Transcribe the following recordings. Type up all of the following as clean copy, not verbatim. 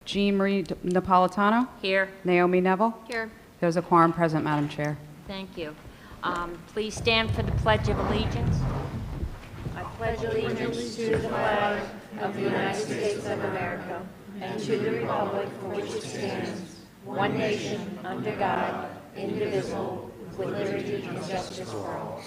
Jean Marie Napolitano. Here. Naomi Neville. Here. There's a quorum present, Madam Chair. Thank you. Please stand for the Pledge of Allegiance. I pledge allegiance to the flag of the United States of America and to the republic for which it stands, one nation, under God, indivisible, with liberty and justice for all.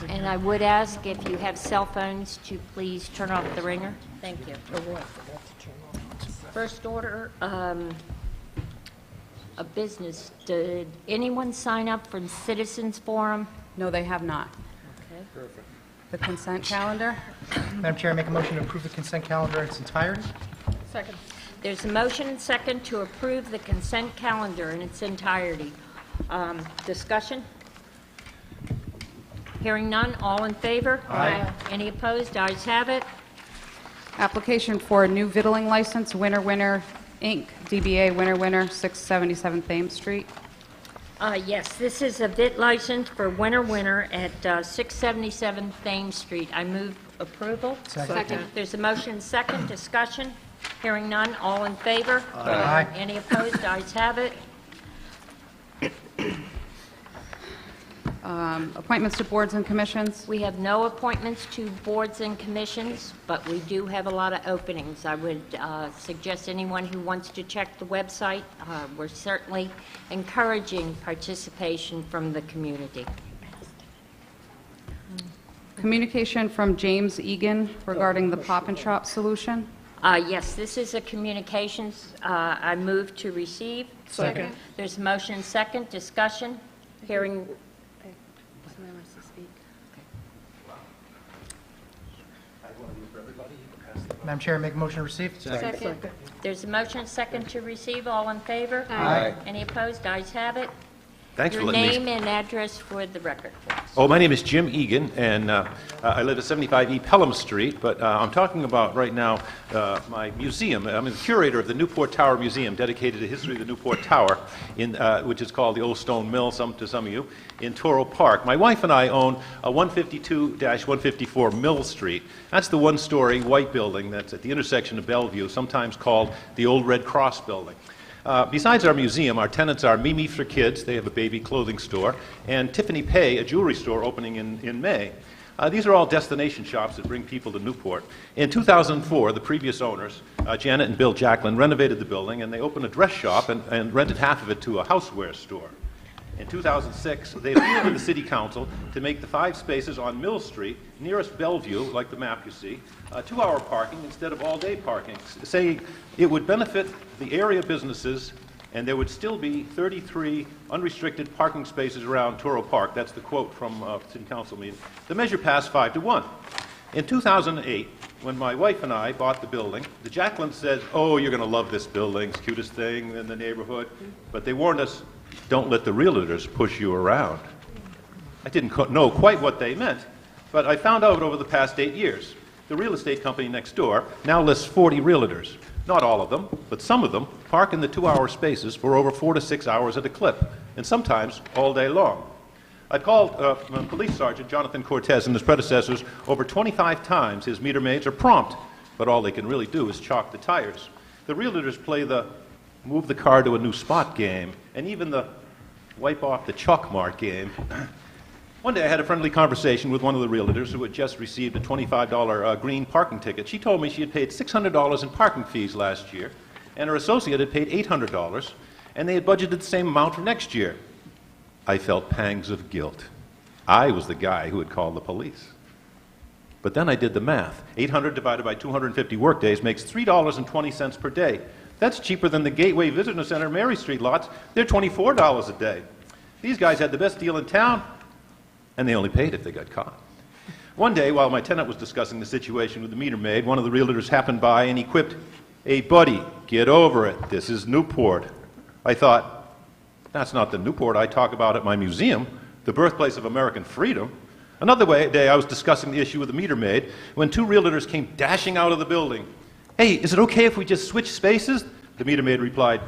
And I would ask if you have cell phones to please turn off the ringer. Thank you. First order of business. Did anyone sign up for the Citizens Forum? No, they have not. Okay. Perfect. The consent calendar. Madam Chair, I make a motion to approve the consent calendar in its entirety. Second. There's a motion and second to approve the consent calendar in its entirety. Discussion? Hearing none, all in favor? Aye. Any opposed? Ayes have it. Application for a new vittling license, Winner Winner, Inc., DBA Winner Winner, 677 Thames Street. Yes, this is a VIT license for Winner Winner at 677 Thames Street. I move approval. Second. There's a motion and second. Discussion? Hearing none, all in favor? Aye. Any opposed? Ayes have it. Appointments to boards and commissions. We have no appointments to boards and commissions, but we do have a lot of openings. I would suggest anyone who wants to check the website. We're certainly encouraging participation from the community. Communication from James Egan regarding the Pop and Shop solution. Yes, this is a communications. I move to receive. Second. There's a motion and second. Discussion. Hearing. Madam Chair, I make a motion to receive. Second. There's a motion and second to receive. All in favor? Aye. Any opposed? Ayes have it. Thanks for Your letting me. name and address for the record, please. Oh, my name is Jim Egan, and I live at 75 Pelham Street, but I'm talking about right now my museum. I'm the curator of the Newport Tower Museum, dedicated to the history of the Newport Tower, which is called the Old Stone Mill, to some of you, in Toro Park. My wife and I own a 152-154 Mill Street. That's the one-story white building that's at the intersection of Bellevue, sometimes called the Old Red Cross Building. Besides our museum, our tenants are Mimi for Kids, they have a baby clothing store, and Tiffany Pay, a jewelry store opening in May. These are all destination shops that bring people to Newport. In 2004, the previous owners, Janet and Bill Jacklin, renovated the building, and they opened a dress shop and rented half of it to a houseware store. In 2006, they appealed to the City Council to make the 5 spaces on Mill Street, nearest Bellevue, like the map you see, 2-hour parking instead of all-day parking, saying it would benefit the area businesses and there would still be 33 unrestricted parking spaces around Toro Park. That's the quote from City Council meeting. The measure passed 5-1. In 2008, when my wife and I bought the building, the Jacklin said, "Oh, you're going to love this building, it's the cutest thing in the neighborhood." But they warned us, "Don't let the realtors push you around." I didn't know quite what they meant, but I found out over the past 8 years. The real estate company next door now lists 40 realtors. Not all of them, but some of them park in the 2-hour spaces for over 4 to 6 hours at a clip, and sometimes all day long. I called Police Sergeant Jonathan Cortez and his predecessors over 25 times. His meter maids are prompt, but all they can really do is chalk the tires. The realtors play the move the car to a new spot game, and even the wipe off the chalk mark game. One day I had a friendly conversation with one of the realtors who had just received a $25 green parking ticket. She told me she had paid $600 in parking fees last year, and her associate had paid $800, and they had budgeted the same amount for next year. I felt pangs of guilt. I was the guy who had called the police. But then I did the math. 800 divided by 250 workdays makes $3.20 per day. That's cheaper than the Gateway Visitor Center Mary Street lots. They're $24 a day. These guys had the best deal in town, and they only paid if they got caught. One day, while my tenant was discussing the situation with the meter maid, one of the realtors happened by and he quipped, "Hey, buddy, get over it. This is Newport." I thought, that's not the Newport I talk about at my museum, the birthplace of American freedom. Another day, I was discussing the issue with the meter maid when 2 realtors came dashing out of the building. "Hey, is it okay if we just switch spaces?" The meter maid replied,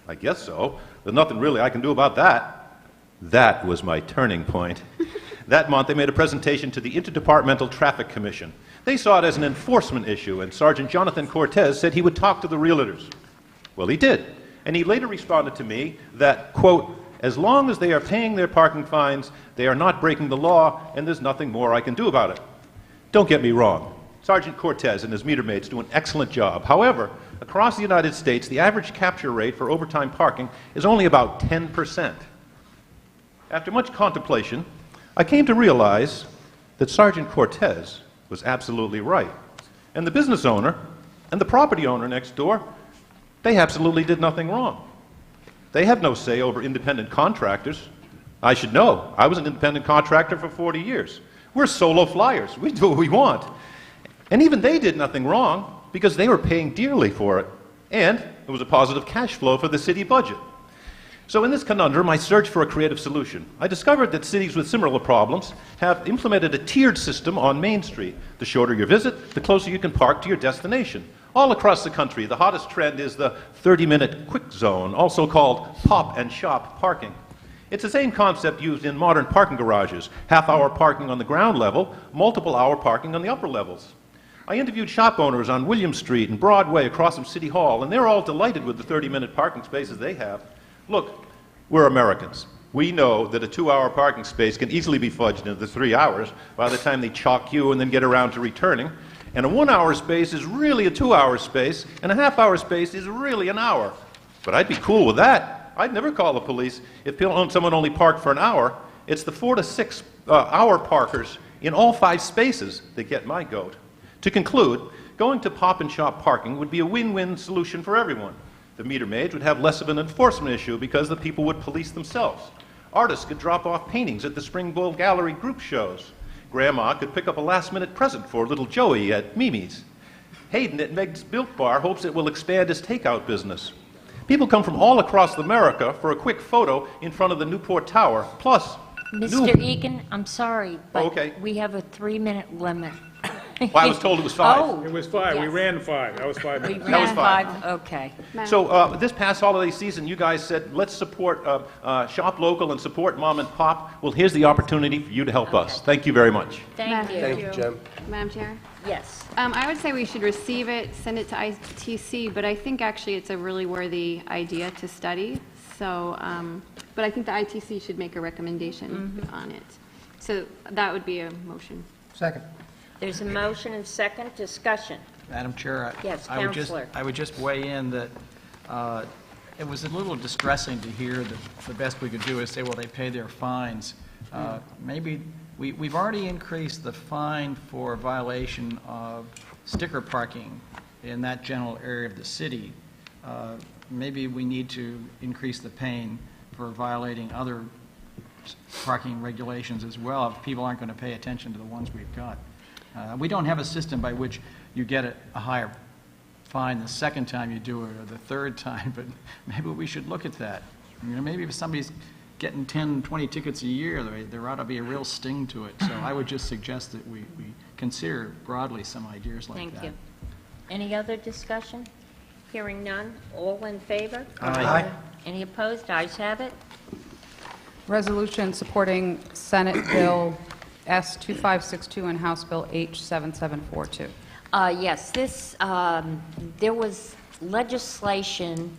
"I guess so. There's nothing really I can do about that." That was my turning point. That month, they made a presentation to the Interdepartmental Traffic Commission. They saw it as an enforcement issue, and Sergeant Jonathan Cortez said he would talk to the realtors. Well, he did. And he later responded to me that, quote, as long as they are paying their parking fines, they are not breaking the law, and there's nothing more I can do about it. Don't get me wrong. Sergeant Cortez and his meter maids do an excellent job. However, across the United States, the average capture rate for overtime parking is only about 10%. After much contemplation, I came to realize that Sergeant Cortez was absolutely right. And the business owner and the property owner next door, they absolutely did nothing wrong. They have no say over independent contractors. I should know. I was an independent contractor for 40 years. We're solo flyers. We do what we want. And even they did nothing wrong because they were paying dearly for it. And it was a positive cash flow for the city budget. So in this conundrum, I searched for a creative solution. I discovered that cities with similar problems have implemented a tiered system on Main Street. The shorter your visit, the closer you can park to your destination. All across the country, the hottest trend is the 30-minute quick zone, also called pop and shop parking. It's the same concept used in modern parking garages, half-hour parking on the ground level, multiple-hour parking on the upper levels. I interviewed shop owners on William Street and Broadway across from City Hall, and they're all delighted with the 30-minute parking spaces they have. Look, we're Americans. We know that a 2-hour parking space can easily be fudged into 3 hours by the time they chalk you and then get around to returning. And a 1-hour space is really a 2-hour space, and a half-hour space is really an hour. But I'd be cool with that. I'd never call the police if someone only parked for an hour. It's the 4 to 6 hour parkers in all 5 spaces that get my goat. To conclude, going to pop and shop parking would be a win-win solution for everyone. The meter maids would have less of an enforcement issue because the people would police themselves. Artists could drop off paintings at the Spring Bowl Gallery group shows. Grandma could pick up a last-minute present for little Joey at Mimi's. Hayden at Meg's Built Bar hopes it will expand his takeout business. People come from all across America for a quick photo in front of the Newport Tower. Plus, Mr. Egan, I'm sorry, but okay. we have a 3-minute limit. Well, I was told it was 5. Oh, It was 5. We yes. ran 5. That was 5 We minutes. That was ran fine. 5, okay. So this past holiday season, you guys said, let's support Shop Local and support Mom and Pop. Well, here's the opportunity for you to help us. Thank you very much. Thank you. Thank you, Jim. Madam Chair? Yes. I would say we should receive it, send it to ITC, but I think actually it's a really worthy idea to study. So, but I think the ITC should make a recommendation on it. So that would be a motion. Second. There's a motion and second discussion. Madam Chair, Yes, I would Counselor. just weigh in that it was a little distressing to hear that the best we could do is say, well, they pay their fines. Maybe we've already increased the fine for violation of sticker parking in that general area of the city. Maybe we need to increase the pain for violating other parking regulations as well if people aren't going to pay attention to the ones we've got. We don't have a system by which you get a higher fine the second time you do it or the third time, but maybe we should look at that. You know, maybe if somebody's getting 10, 20 tickets a year, there ought to be a real sting to it. So I would just suggest that we consider broadly some ideas like that. Thank you. Any other discussion? Hearing none. All in favor? Aye. Any opposed? Ayes have it. Resolution supporting Senate Bill S-2562 and House Bill H-7742. Yes, there was legislation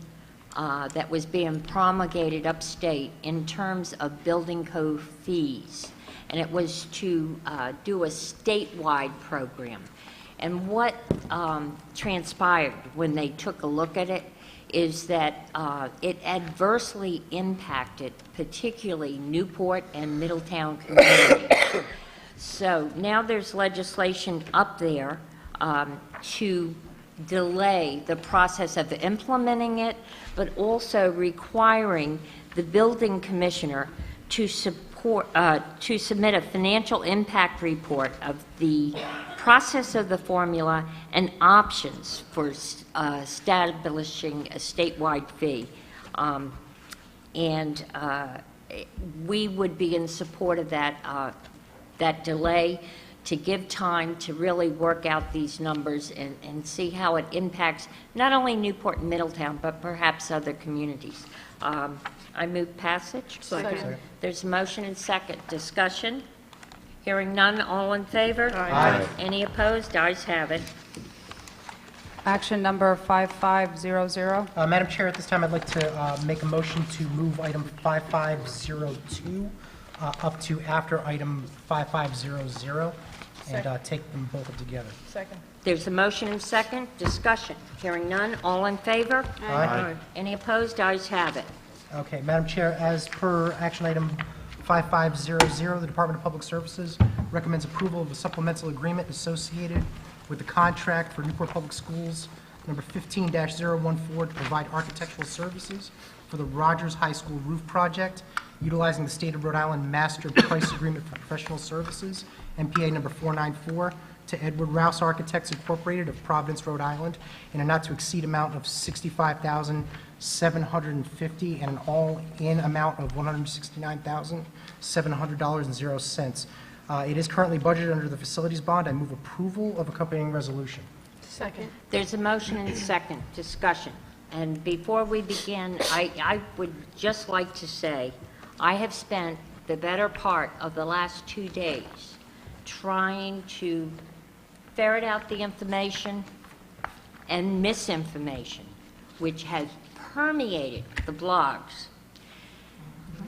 that was being promulgated upstate in terms of building code fees, and it was to do a statewide program. And what transpired when they took a look at it is that it adversely impacted particularly Newport and Middletown communities. So now there's legislation up there to delay the process of implementing it, but also requiring the building commissioner to submit a financial impact report of the process of the formula and options for establishing a statewide fee. We would be in support of that delay to give time to really work out these numbers and see how it impacts not only Newport and Middletown, but perhaps other communities. I move passage. Second. There's a motion and second. Discussion? Hearing none, all in favor? Aye. Any opposed? Ayes have it. Action number 5500. Madam Chair, at this time, I'd like to make a motion to move item 5502 up to after item 5500 and take them both together. There's a motion and second. Discussion. Hearing none, all in favor? Aye. Any opposed? Ayes have it. Okay, Madam Chair, as per action item 5500, the Department of Public Services recommends approval of a supplemental agreement associated with the contract for Newport Public Schools number 15-014 to provide architectural services for the Rogers High School roof project, utilizing the State of Rhode Island Master Price Agreement for Professional Services, MPA number 494, to Edward Rouse Architects Incorporated of Providence, Rhode Island, in a not-to-exceed amount of $65,750 and an all-in amount of $169,700.00. It is currently budgeted under the facilities bond. I move approval of accompanying resolution. There's a motion and second. Discussion. And before we begin, I would just like to say, I have spent the better part of the last 2 days trying to ferret out the information and misinformation which has permeated the blogs.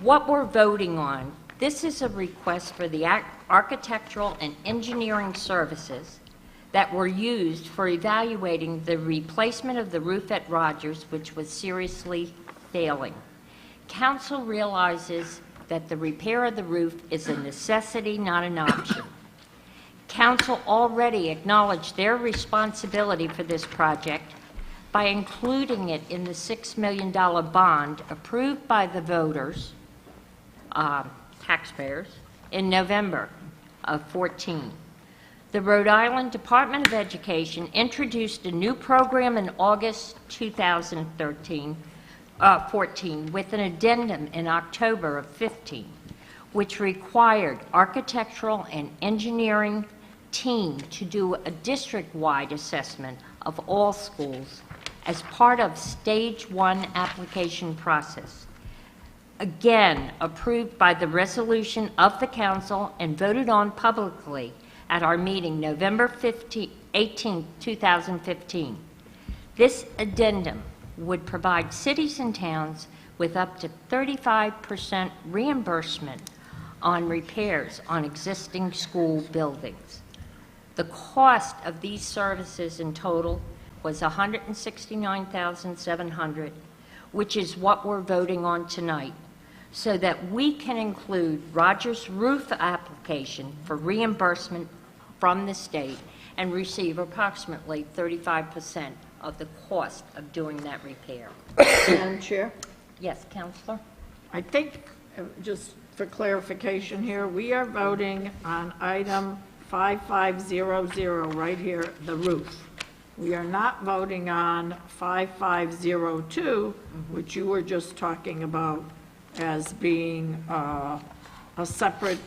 What we're voting on, this is a request for the architectural and engineering services that were used for evaluating the replacement of the roof at Rogers, which was seriously failing. Council realizes that the repair of the roof is a necessity, not an option. Council already acknowledged their responsibility for this project by including it in the $6 million bond approved by the voters, taxpayers, in November of 14. The Rhode Island Department of Education introduced a new program in August 2014 with an addendum in October of 15, which required architectural and engineering team to do a district-wide assessment of all schools as part of Stage 1 application process. Again, approved by the resolution of the council and voted on publicly at our meeting November 18, 2015. This addendum would provide cities and towns with up to 35% reimbursement on repairs on existing school buildings. The cost of these services in total was $169,700, which is what we're voting on tonight, so that we can include Rogers' roof application for reimbursement from the state and receive approximately 35% of the cost of doing that repair. Madam Chair, Yes, Counselor? I think, just for clarification here, we are voting on item 5500 right here, the roof. We are not voting on 5502, which you were just talking about as being a separate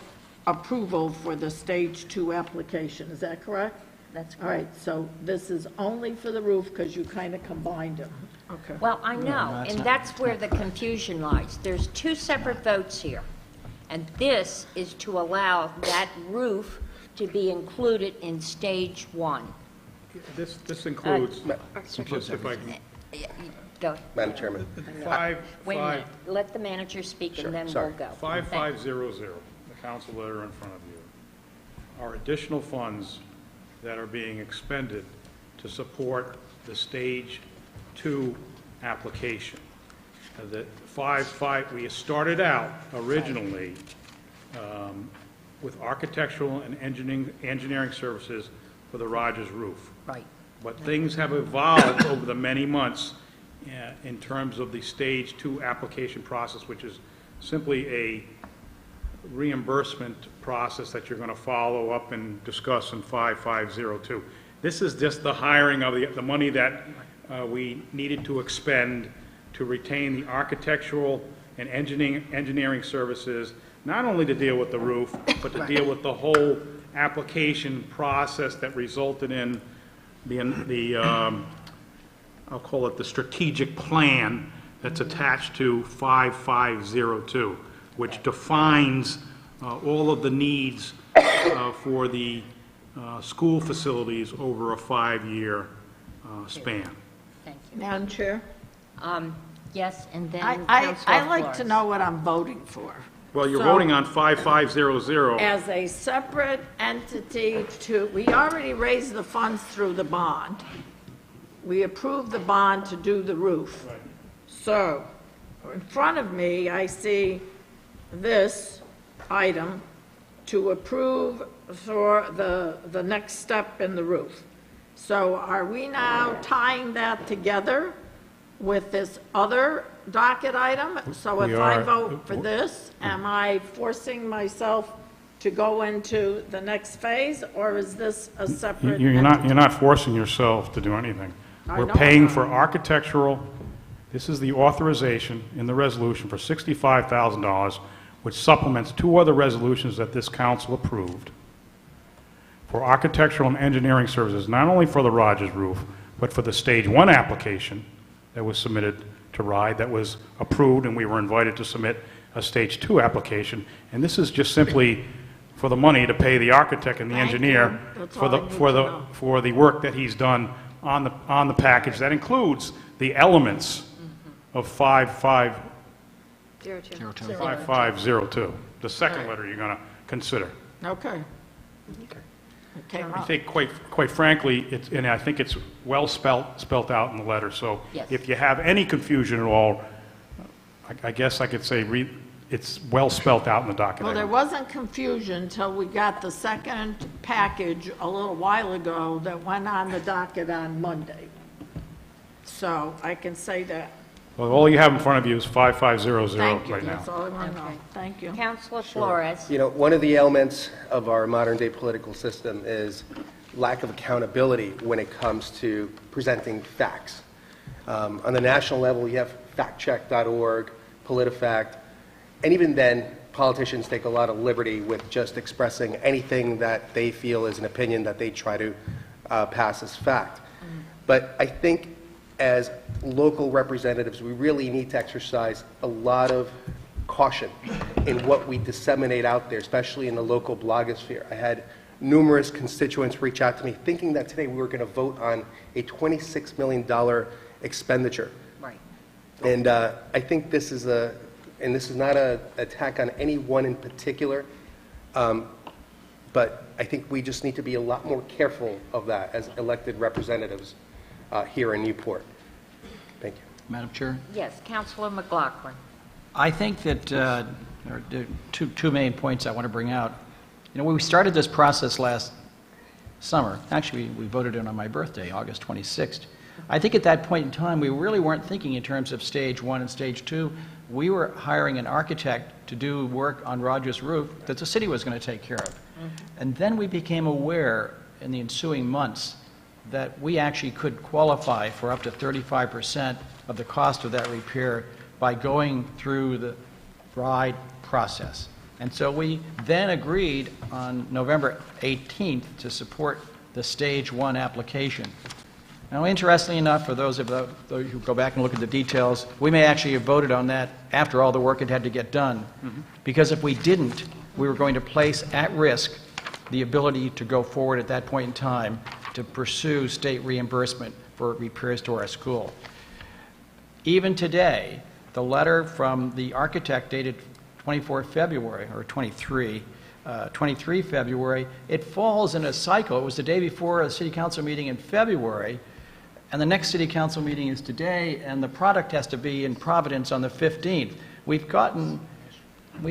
approval for the Stage 2 application. Is that correct? That's All right, so this is only for the roof because you kind of combined them. Okay. Well, I know, and that's where the confusion lies. There's two separate votes here, and this is to allow that roof to be included in Stage 1. This includes, just if I can, Go. Madam Chairman. Wait a minute, let the manager speak and then we'll sorry. go. 5500, the council letter in front of you, are additional funds that are being expended to support the Stage 2 application. The we started out originally with architectural and engineering services for the Rogers roof. Right. But things have evolved over the many months in terms of the Stage 2 application process, which is simply a reimbursement process that you're going to follow up and discuss in 5502. This is just the hiring of the money that we needed to expend to retain the architectural and engineering services, not only to deal with the roof, but to deal with the whole application process that resulted in the I'll call it the strategic plan that's attached to 5502, which defines all of the needs for the school facilities over a 5-year span. Thank you. Madam Chair? Yes, and then I Councilor like to Flores. know what I'm voting for. Well, you're So- voting on 5500. As a separate entity we already raised the funds through the bond. We approved the bond to do the roof. So, in front of me, I see this item to approve for the next step in the roof. So are we now tying that together with this other docket item? So if We I are. vote for this, am I forcing myself to go into the next phase, or is this a separate You're entity? not forcing yourself to do anything. I We're know paying I'm for not. architectural, this is the authorization in the resolution for $65,000, which supplements 2 other resolutions that this council approved for architectural and engineering services, not only for the Rogers roof, but for the Stage 1 application that was submitted to RIDE, that was approved, and we were invited to submit a Stage 2 application. And this is just simply for the money to pay the architect and the Thank engineer you. That's for all I the, need for to the, know. for the work that he's done on the package. That includes the elements of 5502, the second letter you're going to consider. Okay. It came I up. think, quite frankly, and I think it's well spelt out in the letter, so Yes. if you have any confusion at all, I guess I could say it's well spelt out in the document. Well, there wasn't confusion until we got the second package a little while ago that went on the docket on Monday. So I can say that. Well, all you have in front of you is 5500 Thank you, right now. that's all I want to know. Okay. Thank you. Councilor Flores. You know, one of the elements of our modern-day political system is lack of accountability when it comes to presenting facts. On the national level, you have factcheck.org, PolitiFact, and even then, politicians take a lot of liberty with just expressing anything that they feel is an opinion that they try to pass as fact. But I think as local representatives, we really need to exercise a lot of caution in what we disseminate out there, especially in the local blogosphere. I had numerous constituents reach out to me thinking that today we were going to vote on a $26 million expenditure. Right. And I think this is and this is not an attack on anyone in particular, but I think we just need to be a lot more careful of that as elected representatives here in Newport. Thank you. Madam Chair? Yes, Councilor McLaughlin. I think that there are two main points I want to bring out. You know, when we started this process last summer, actually, we voted in on my birthday, August 26th. I think at that point in time, we really weren't thinking in terms of Stage 1 and Stage 2. We were hiring an architect to do work on Rogers' roof that the city was going to take care of. And then we became aware in the ensuing months that we actually could qualify for up to 35% of the cost of that repair by going through the RIDE process. And so we then agreed on November 18th to support the Stage 1 application. Now, interestingly enough, for those who go back and look at the details, we may actually have voted on that after all the work had to get done. Because if we didn't, we were going to place at risk the ability to go forward at that point in time to pursue state reimbursement for repairs to our school. Even today, the letter from the architect dated 24 February, or 23 February, it falls in a cycle. It was the day before a city council meeting in February, and the next city council meeting is today, and the product has to be in Providence on the 15th. We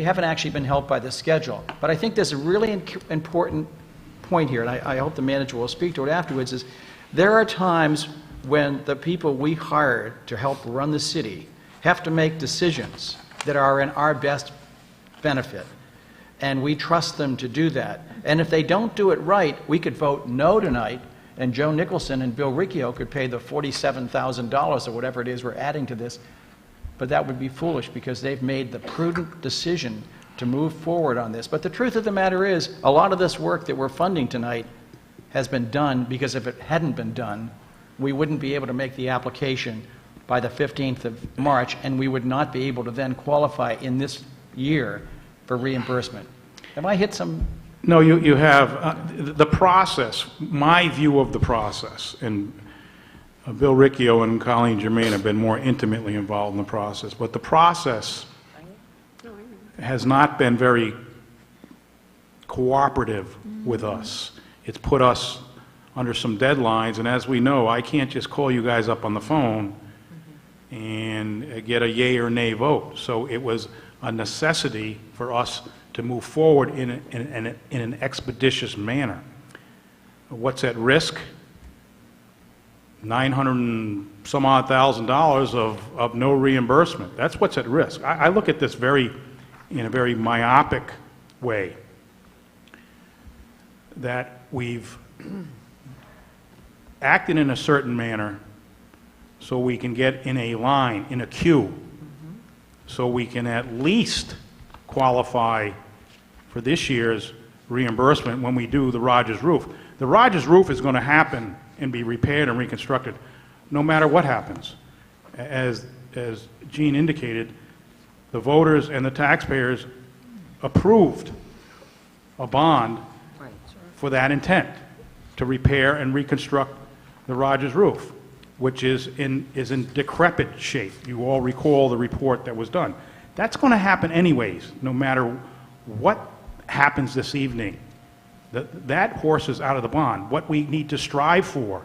haven't actually been helped by the schedule. But I think there's a really important point here, and I hope the manager will speak to it afterwards, is there are times when the people we hired to help run the city have to make decisions that are in our best benefit. And we trust them to do that. And if they don't do it right, we could vote no tonight, and Joe Nicholson and Bill Riccio could pay the $47,000 or whatever it is we're adding to this. But that would be foolish because they've made the prudent decision to move forward on this. But the truth of the matter is, a lot of this work that we're funding tonight has been done because if it hadn't been done, we wouldn't be able to make the application by the 15th of March, and we would not be able to then qualify in this year for reimbursement. Have I hit some No, you have, the process, my view of the process, and Bill Riccio and Colleen Germain have been more intimately involved in the process, but the process has not been very cooperative with us. It's put us under some deadlines, and as we know, I can't just call you guys up on the phone and get a yay or nay vote. So it was a necessity for us to move forward in an expeditious manner. What's at risk? $900 and some odd thousand of no reimbursement. That's what's at risk. I look at this in a very myopic way, that we've acted in a certain manner so we can get in a line, in a queue, so we can at least qualify for this year's reimbursement when we do the Rogers roof. The Rogers roof is going to happen and be repaired and reconstructed no matter what happens. As Gene indicated, the voters and the taxpayers approved a bond for that intent, to repair and reconstruct the Rogers roof, which is in decrepit shape. You all recall the report that was done. That's going to happen anyways, no matter what happens this evening. That horse is out of the bond. What we need to strive for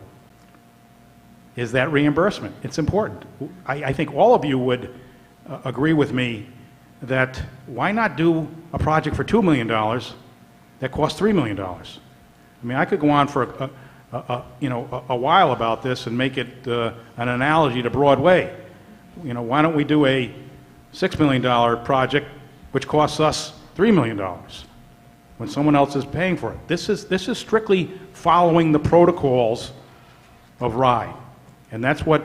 is that reimbursement. It's important. I think all of you would agree with me that why not do a project for $2 million that costs $3 million? I mean, I could go on for a while about this and make it an analogy to Broadway. Why don't we do a $6 million project which costs us $3 million when someone else is paying for it? This is strictly following the protocols of RIDE, and that's what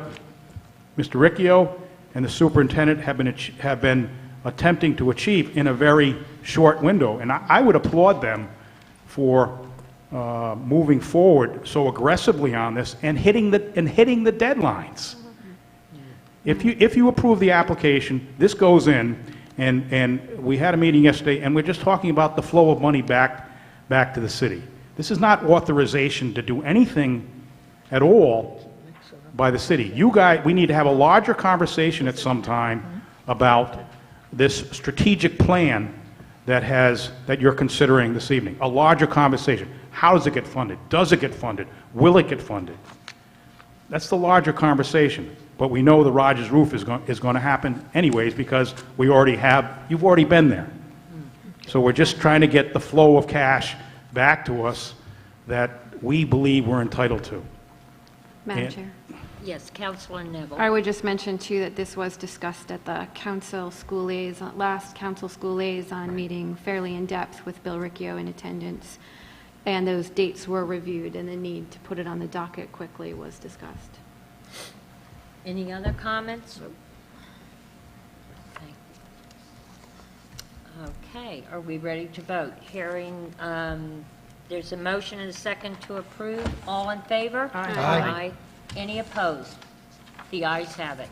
Mr. Riccio and the superintendent have been attempting to achieve in a very short window. And I would applaud them for moving forward so aggressively on this and hitting the deadlines. If you approve the application, this goes in, and we had a meeting yesterday, and we're just talking about the flow of money back to the city. This is not authorization to do anything at all by the city. You guys, we need to have a larger conversation at some time about this strategic plan that you're considering this evening. A larger conversation. How does it get funded? Does it get funded? Will it get funded? That's the larger conversation. But we know the Rogers roof is going to happen anyways, because you've already been there. So we're just trying to get the flow of cash back to us that we believe we're entitled to. Madam Chair. Yes, Councilor Neville. I would just mention, too, that this was discussed at the last council school liaison meeting fairly in depth with Bill Riccio in attendance, and those dates were reviewed, and the need to put it on the docket quickly was discussed. Any other comments? Okay, are we ready to vote? Hearing, there's a motion and a second to approve. All in favor? Aye. Any opposed? The ayes have it.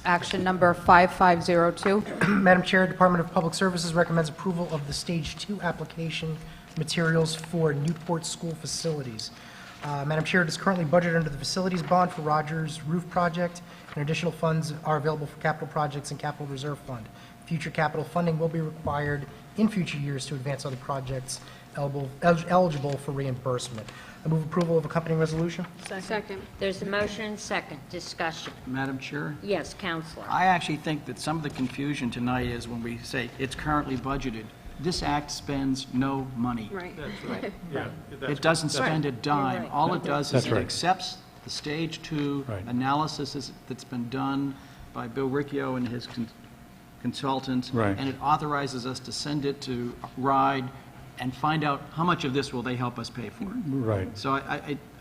Action number 5502. Madam Chair, Department of Public Services recommends approval of the Stage 2 application materials for Newport school facilities. Madam Chair, it is currently budgeted under the facilities bond for Rogers Roof Project, and additional funds are available for capital projects and capital reserve fund. Future capital funding will be required in future years to advance other projects eligible for reimbursement. I move approval of accompanying resolution. Second. There's a motion and second. Discussion. Madam Chair? Yes, Counselor. I actually think that some of the confusion tonight is when we say it's currently budgeted. This act spends no money. Right. It doesn't spend a dime. right. All it does is That's it right. accepts the Stage 2 Right. analysis that's been done by Bill Riccio and his consultants. Right. And it authorizes us to send it to RIDE and find out how much of this will they help us pay for. Right. So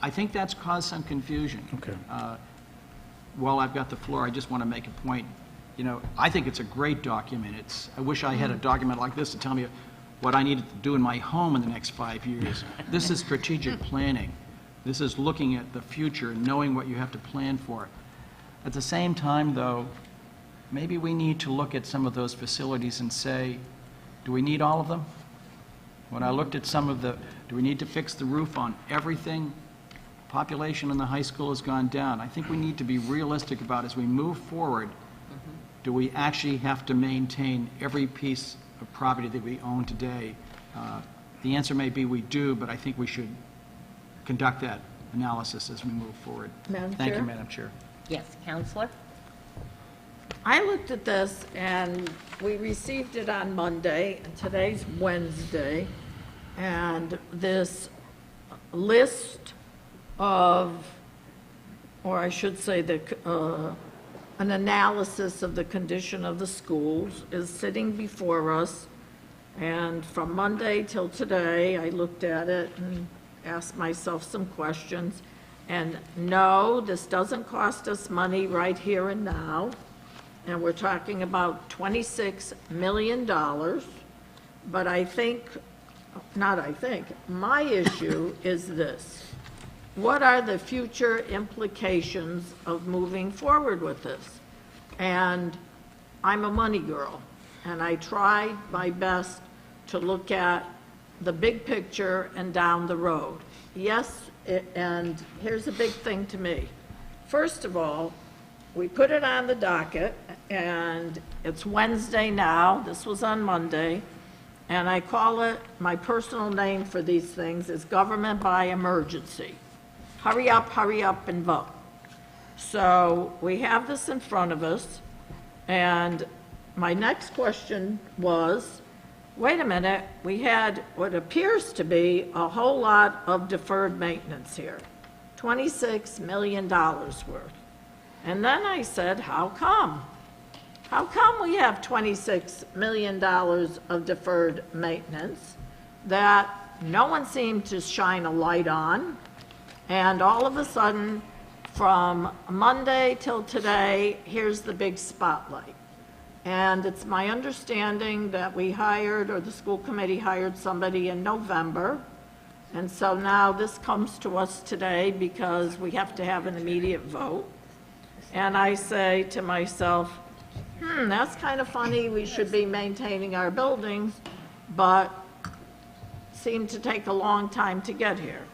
I think that's caused some confusion. Okay. While I've got the floor, I just want to make a point. I think it's a great document. I wish I had a document like this to tell me what I needed to do in my home in the next 5 years. This is strategic planning. This is looking at the future and knowing what you have to plan for. At the same time, though, maybe we need to look at some of those facilities and say, do we need all of them? When I looked at some of the, do we need to fix the roof on everything? Population in the high school has gone down. I think we need to be realistic about as we move forward, do we actually have to maintain every piece of property that we own today? The answer may be we do, but I think we should conduct that analysis as we move forward. Madam Thank you, Chair? Madam Chair. Yes, Counselor? I looked at this, and we received it on Monday, and today's Wednesday, and this list of, or I should say, an analysis of the condition of the schools is sitting before us, and from Monday till today, I looked at it and asked myself some questions, and no, this doesn't cost us money right here and now. And we're talking about $26 million, but my issue is this. What are the future implications of moving forward with this? And I'm a money girl, and I tried my best to look at the big picture and down the road. Yes, and here's a big thing to me. First of all, we put it on the docket, and it's Wednesday now. This was on Monday, and I call it, my personal name for these things is government by emergency. Hurry up and vote. So we have this in front of us, and my next question was, wait a minute, we had what appears to be a whole lot of deferred maintenance here, $26 million worth. And then I said, how come? How come we have $26 million of deferred maintenance that no one seemed to shine a light on? And all of a sudden, from Monday till today, here's the big spotlight. And it's my understanding that we hired, or the school committee hired somebody in November. And so now this comes to us today because we have to have an immediate vote. And I say to myself, that's kind of funny, we should be maintaining our buildings, but seem to take a long time to get here.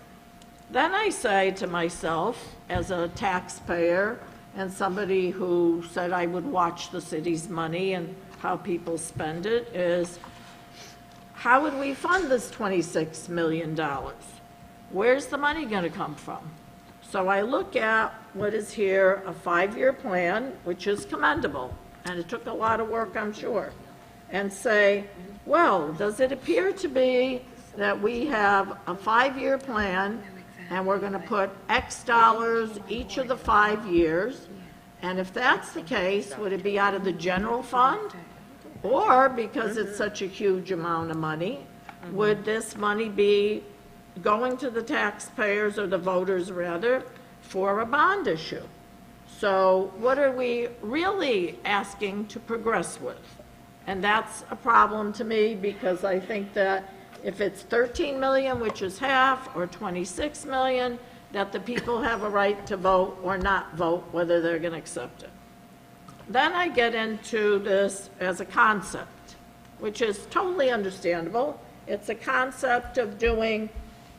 Then I say to myself, as a taxpayer and somebody who said I would watch the city's money and how people spend it, is how would we fund this $26 million? Where's the money going to come from? So I look at what is here, a 5-year plan, which is commendable, and it took a lot of work, I'm sure, and say, well, does it appear to be that we have a 5-year plan, and we're going to put X dollars each of the 5 years, and if that's the case, would it be out of the general fund? Or, because it's such a huge amount of money, would this money be going to the taxpayers, or the voters rather, for a bond issue? So what are we really asking to progress with? And that's a problem to me, because I think that if it's 13 million, which is half, or 26 million, that the people have a right to vote or not vote, whether they're going to accept it. Then I get into this as a concept, which is totally understandable. It's a concept of doing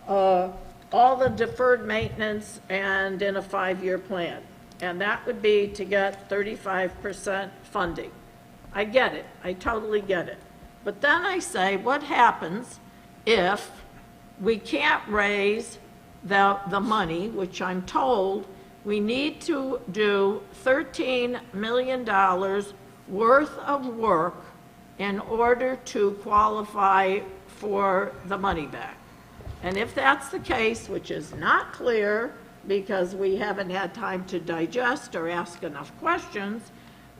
all the deferred maintenance and in a 5-year plan. And that would be to get 35% funding. I get it. I totally get it. But then I say, what happens if we can't raise the money, which I'm told we need to do $13 million worth of work in order to qualify for the money back? And if that's the case, which is not clear because we haven't had time to digest or ask enough questions,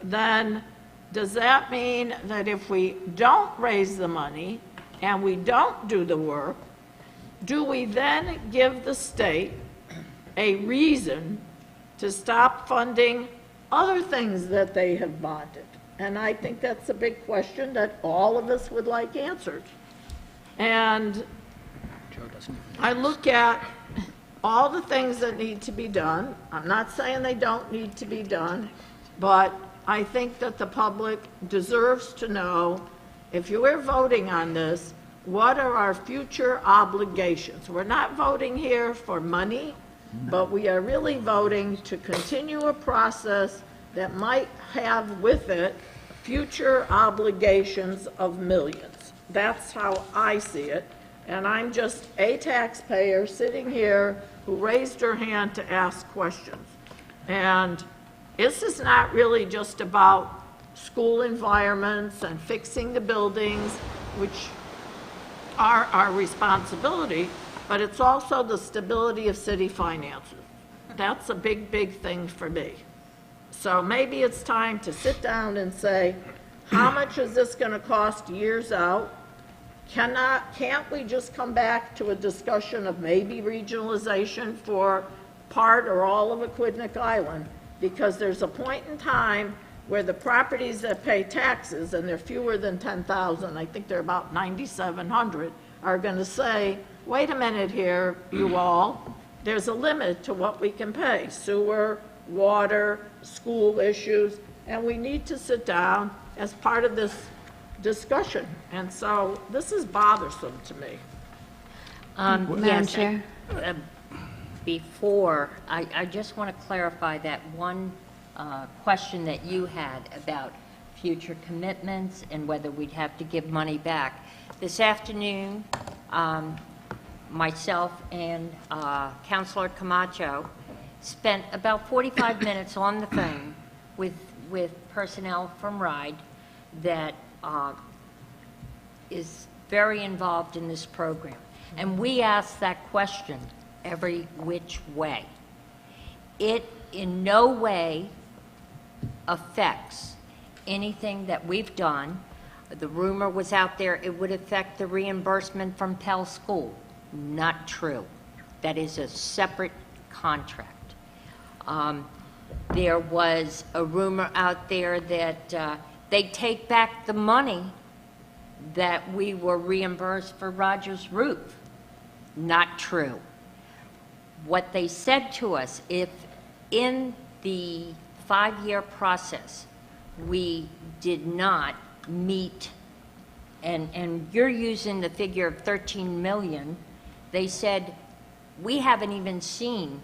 then does that mean that if we don't raise the money and we don't do the work, do we then give the state a reason to stop funding other things that they have bonded? And I think that's a big question that all of us would like answered. And I look at all the things that need to be done. I'm not saying they don't need to be done, but I think that the public deserves to know, if you are voting on this, what are our future obligations? We're not voting here for money, but we are really voting to continue a process that might have with it future obligations of millions. That's how I see it. And I'm just a taxpayer sitting here who raised her hand to ask questions. And this is not really just about school environments and fixing the buildings, which are our responsibility, but it's also the stability of city finances. That's a big, big thing for me. So maybe it's time to sit down and say, how much is this going to cost years out? Can't we just come back to a discussion of maybe regionalization for part or all of Aquidneck Island? Because there's a point in time where the properties that pay taxes, and they're fewer than 10,000, I think they're about 9,700, are going to say, wait a minute here, you all, there's a limit to what we can pay. Sewer, water, school issues, and we need to sit down as part of this discussion. And so this is bothersome to me. Madam Yes, Chair. Before, I just want to clarify that one question that you had about future commitments and whether we'd have to give money back. This afternoon, myself and Councilor Camacho spent about 45 minutes on the phone with personnel from RIDE that is very involved in this program. And we asked that question every which way. It in no way affects anything that we've done. The rumor was out there it would affect the reimbursement from Pell School. Not true. That is a separate contract. There was a rumor out there that they take back the money that we were reimbursed for Rogers Roof. Not true. What they said to us, if in the 5-year process we did not meet, and you're using the figure of 13 million, they said, we haven't even seen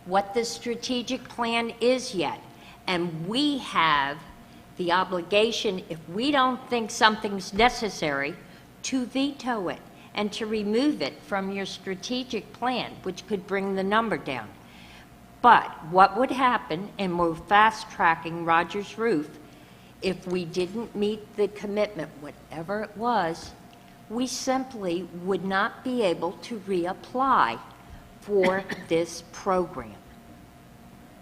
what the strategic plan is yet, and we have the obligation, if we don't think something's necessary, to veto it and to remove it from your strategic plan, which could bring the number down. But what would happen, and we're fast-tracking Rogers Roof, if we didn't meet the commitment, whatever it was, we simply would not be able to reapply for this program.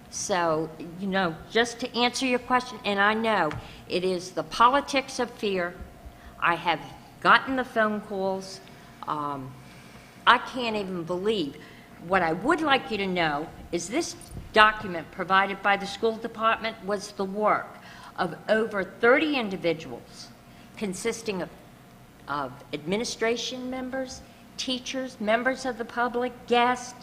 So, you know, just to answer your question, and I know it is the politics of fear. I have gotten the phone calls. I can't even believe. What I would like you to know is this document provided by the school department was the work of over 30 individuals consisting of administration members, teachers, members of the public, guests,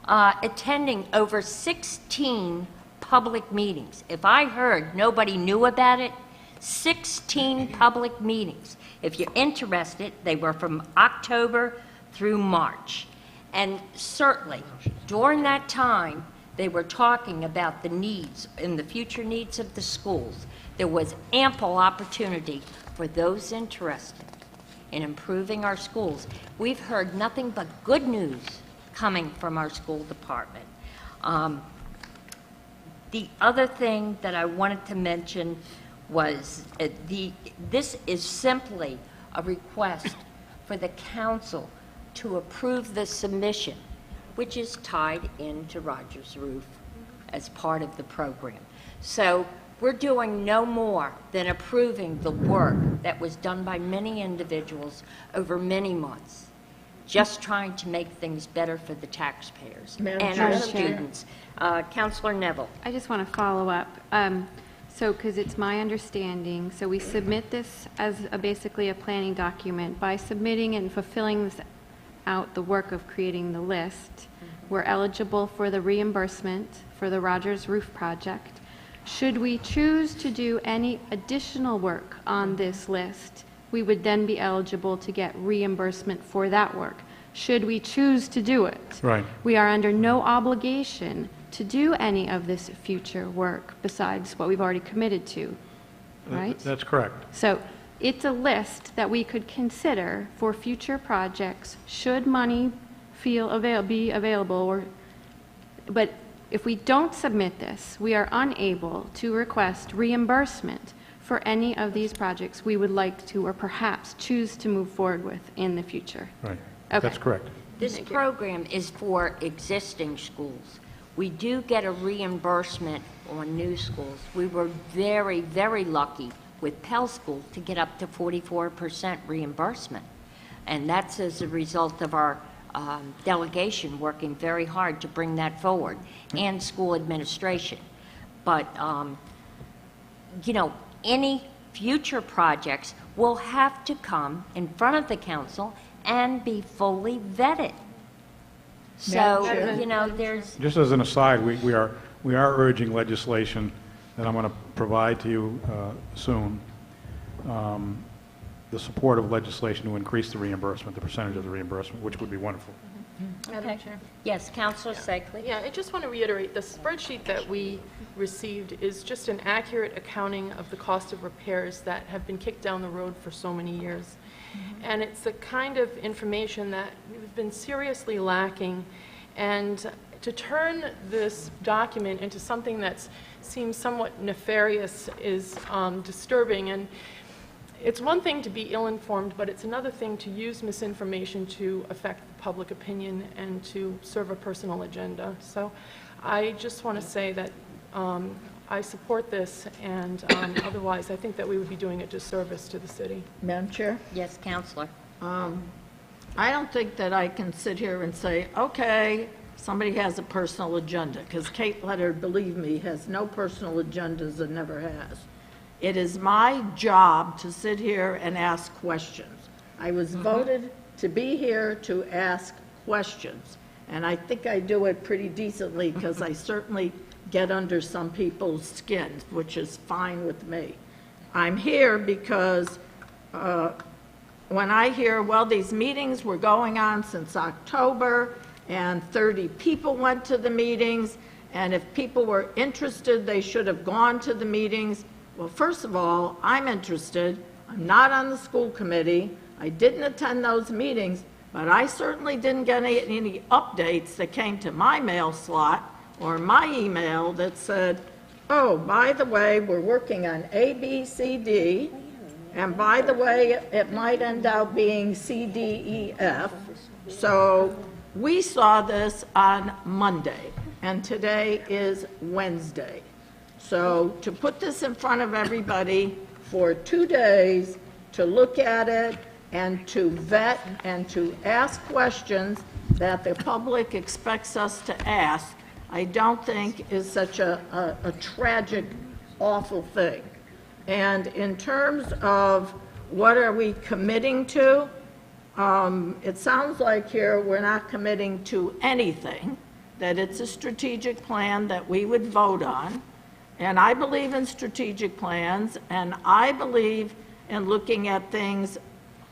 attending over 16 public meetings. If I heard nobody knew about it, 16 public meetings. If you're interested, they were from October through March. And certainly, during that time, they were talking about the needs and the future needs of the schools. There was ample opportunity for those interested in improving our schools. We've heard nothing but good news coming from our school department. The other thing that I wanted to mention was this is simply a request for the council to approve the submission, which is tied into Rogers Roof as part of the program. So we're doing no more than approving the work that was done by many individuals over many months, just trying to make things better for the taxpayers and our Chair. students. Councilor Neville. I just want to follow up. So, because it's my understanding, so we submit this as basically a planning document. By submitting and fulfilling this out, the work of creating the list, we're eligible for the reimbursement for the Rogers Roof project. Should we choose to do any additional work on this list, we would then be eligible to get reimbursement for that work, should we choose to do it. Right. We are under no obligation to do any of this future work besides what we've already committed to, right? That's correct. So it's a list that we could consider for future projects should money be available. But if we don't submit this, we are unable to request reimbursement for any of these projects we would like to or perhaps choose to move forward with in the future. Right. Okay. That's correct. This program is for existing schools. We do get a reimbursement on new schools. We were very, very lucky with Pell School to get up to 44% reimbursement. And that's as a result of our delegation working very hard to bring that forward, and school administration. But, you know, any future projects will have to come in front of the council and be fully vetted. So, you know, there's... Just as an aside, we are urging legislation that I'm going to provide to you soon, the support of legislation to increase the reimbursement, the percentage of the reimbursement, which would be wonderful. Okay. Yes, Councilor Segley? Yeah, I just want to reiterate, the spreadsheet that we received is just an accurate accounting of the cost of repairs that have been kicked down the road for so many years. And it's the kind of information that we've been seriously lacking. And to turn this document into something that seems somewhat nefarious is disturbing. And it's one thing to be ill-informed, but it's another thing to use misinformation to affect public opinion and to serve a personal agenda. So I just want to say that I support this, and otherwise I think that we would be doing a disservice to the city. Madam Chair? Yes, Councilor. I don't think that I can sit here and say, okay, somebody has a personal agenda, because Kate Leonard, believe me, has no personal agendas and never has. It is my job to sit here and ask questions. I was voted to be here to ask questions, and I think I do it pretty decently because I certainly get under some people's skins, which is fine with me. I'm here because when I hear, well, these meetings were going on since October, and 30 people went to the meetings, and if people were interested, they should have gone to the meetings. Well, first of all, I'm interested. I'm not on the school committee. I didn't attend those meetings, but I certainly didn't get any updates that came to my mail slot or my email that said, oh, by the way, we're working on A, B, C, D, and by the way, it might end up being C, D, E, F. So we saw this on Monday, and today is Wednesday. So to put this in front of everybody for 2 days, to look at it and to vet and to ask questions that the public expects us to ask, I don't think is such a tragic, awful thing. And in terms of what are we committing to, it sounds like here we're not committing to anything, that it's a strategic plan that we would vote on. And I believe in strategic plans, and I believe in looking at things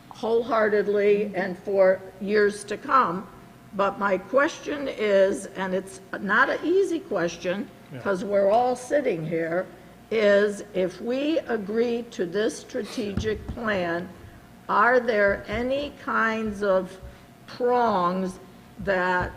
wholeheartedly and for years to come. But my question is, and it's not an easy question, because we're all sitting here, is if we agree to this strategic plan, are there any kinds of prongs that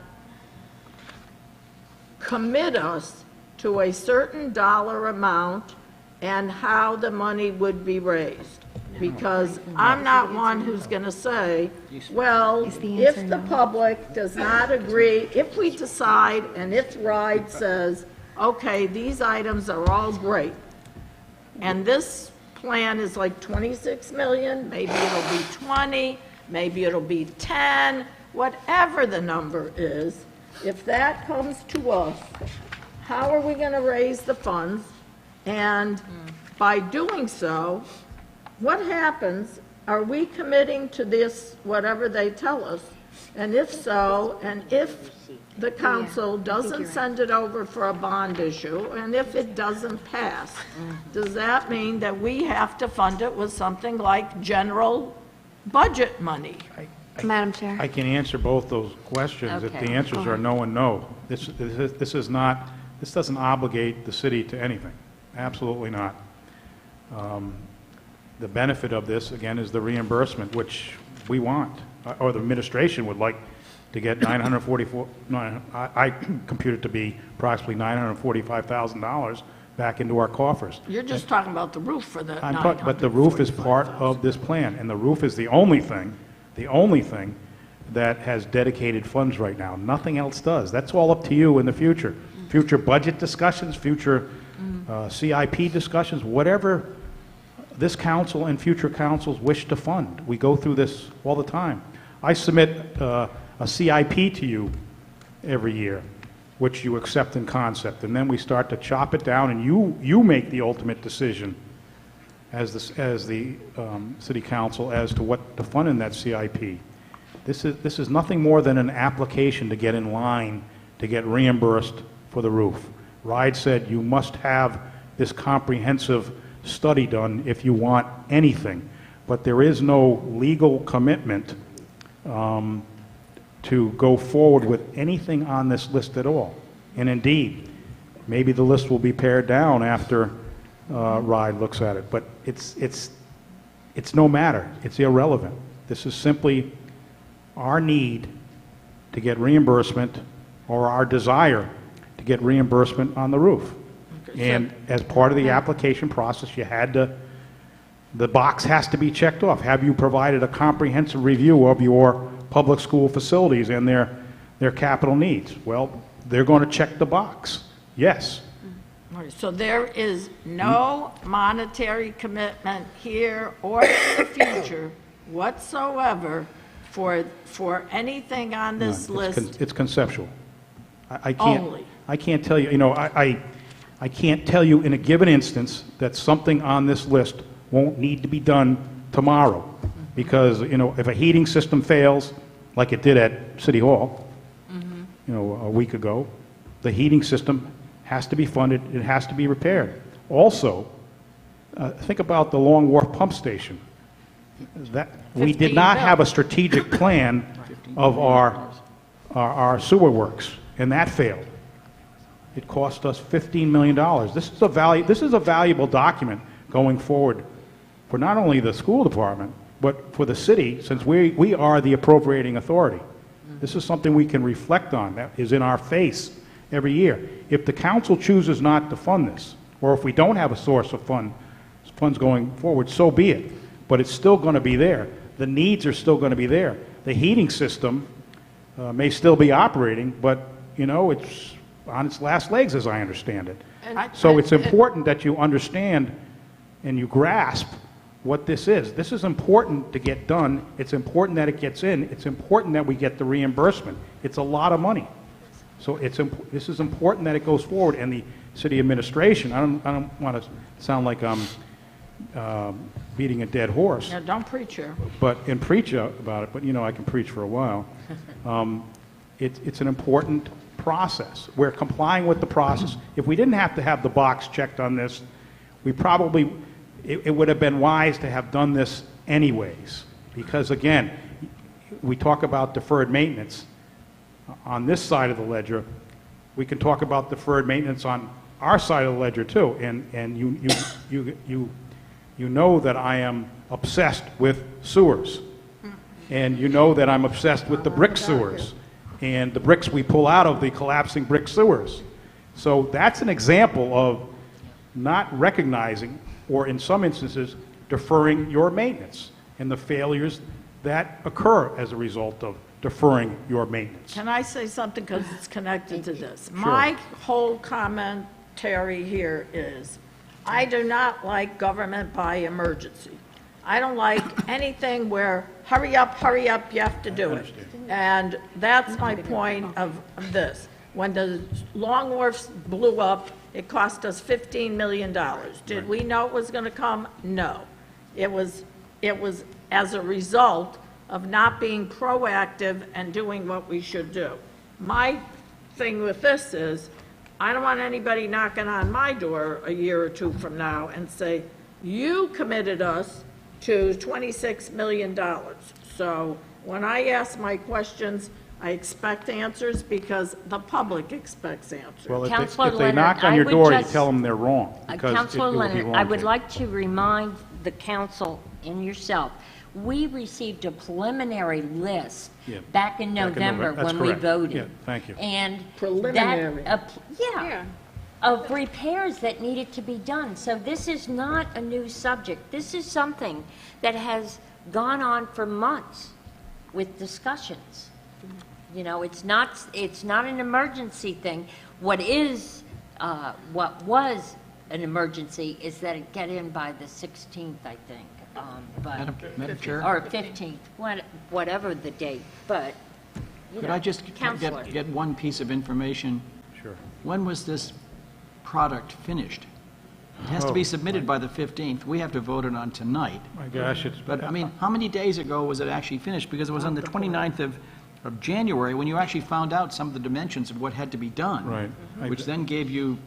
commit us to a certain dollar amount and how the money would be raised? Because I'm not one who's going to say, well, if the public does not agree, if we decide and if RIDE says, okay, these items are all great, and this plan is like 26 million, maybe it'll be 20, maybe it'll be 10, whatever the number is, if that comes to us, how are we going to raise the funds? And by doing so, what happens? Are we committing to this, whatever they tell us? And if so, and if the council doesn't send it over for a bond issue, and if it doesn't pass, does that mean that we have to fund it with something like general budget money? Madam Chair. I can answer both those questions. If Okay. the answers are no and no. This doesn't obligate the city to anything. Absolutely not. The benefit of this, again, is the reimbursement, which we want, or the administration would like to get I compute it to be approximately $945,000 back into our coffers. You're just talking about the roof for the But the roof is part of this plan, and the roof is the only thing that has dedicated funds right now. Nothing else does. That's all up to you in the future. Future budget discussions, future CIP discussions, whatever this council and future councils wish to fund. We go through this all the time. I submit a CIP to you every year, which you accept in concept, and then we start to chop it down, and you make the ultimate decision as the city council as to what to fund in that CIP. This is nothing more than an application to get in line to get reimbursed for the roof. RIDE said you must have this comprehensive study done if you want anything, but there is no legal commitment to go forward with anything on this list at all. And indeed, maybe the list will be pared down after RIDE looks at it, but it's no matter. It's irrelevant. This is simply our need to get reimbursement, or our desire to get reimbursement on the roof. And as part of the application process, the box has to be checked off. Have you provided a comprehensive review of your public school facilities and their capital needs? Well, they're going to check the box. Yes. So there is no monetary commitment here or in the future whatsoever for anything on this list It's conceptual. I can't, only. I can't tell you, I can't tell you in a given instance that something on this list won't need to be done tomorrow. Because, if a heating system fails, like it did at City Hall, a week ago, the heating system has to be funded, it has to be repaired. Also, think about the Long Wharf Pump Station. We did not have a strategic plan of our sewer works, and that failed. It cost us $15 million. This is a valuable document going forward for not only the school department, but for the city, since we are the appropriating authority. This is something we can reflect on, that is in our face every year. If the council chooses not to fund this, or if we don't have a source of funds going forward, so be it. But it's still going to be there. The needs are still going to be there. The heating system may still be operating, but, it's on its last legs, as I understand it. So it's important that you understand and you grasp what this is. This is important to get done. It's important that it gets in. It's important that we get the reimbursement. It's a lot of money. So this is important that it goes forward. And the city administration, I don't want to sound like I'm beating a dead horse. Yeah, don't preach here. And preach about it, but I can preach for a while. It's an important process. We're complying with the process. If we didn't have to have the box checked on this, it would have been wise to have done this anyways. Because again, we talk about deferred maintenance. On this side of the ledger, we can talk about deferred maintenance on our side of the ledger too. And you know that I am obsessed with sewers. And you know that I'm obsessed with the brick sewers and the bricks we pull out of the collapsing brick sewers. So that's an example of not recognizing, or in some instances, deferring your maintenance and the failures that occur as a result of deferring your maintenance. Can I say something, because it's connected to this? My whole commentary here is, I do not like government by emergency. I don't like anything where, hurry up, you have to do it. And that's my point of this. When the Long Wharfs blew up, it cost us $15 million. Did we know it was going to come? No. It was as a result of not being proactive and doing what we should do. My thing with this is, I don't want anybody knocking on my door a year or two from now and say, you committed us to $26 million. So when I ask my questions, I expect answers because the public expects answers. Well, Counselor if they Leonard, knock on I your would door, you just- tell them they're wrong. because it Counselor will be Leonard, wrong I to would you. like to remind the council and yourself, we received a preliminary list Yeah, back in back in November November. That's when we correct. voted. Yeah, thank you. And Preliminary. that, yeah, of repairs that needed to be done. So this is not a new subject. This is something that has gone on for months with discussions. You know, it's not an emergency thing. What was an emergency is that it get in by the 16th, I think. Madam Chair? Or 15th, whatever the date, but, you Could know, I just Counselor. get one piece of information? Sure. When was this product finished? It has to be submitted by the 15th. We have to vote it on tonight. My gosh, it's... But, I mean, how many days ago was it actually finished? Because it was on the 29th of January when you actually found out some of the dimensions of what had to be done. Right. Which then gave you,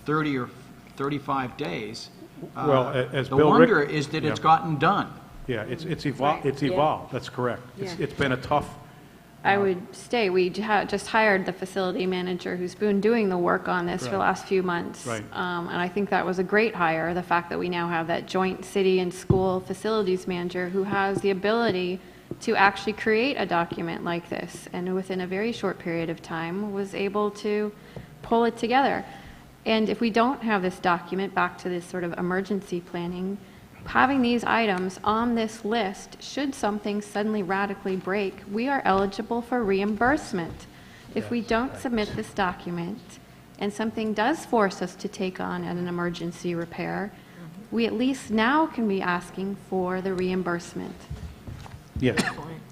30 or 35 days. Well, as The Bill wonder Rick- is that it's Yeah. gotten done. Yeah, it's evolved, that's correct. It's been a tough... I would say we just hired the facility manager who's been doing the work on this for the Right. last few months. Right. And I think that was a great hire, the fact that we now have that joint city and school facilities manager who has the ability to actually create a document like this, and within a very short period of time was able to pull it together. And if we don't have this document, back to this sort of emergency planning, having these items on this list, should something suddenly radically break, we are eligible for reimbursement. If we don't submit this document and something does force us to take on an emergency repair, we at least now can be asking for the reimbursement. Yes.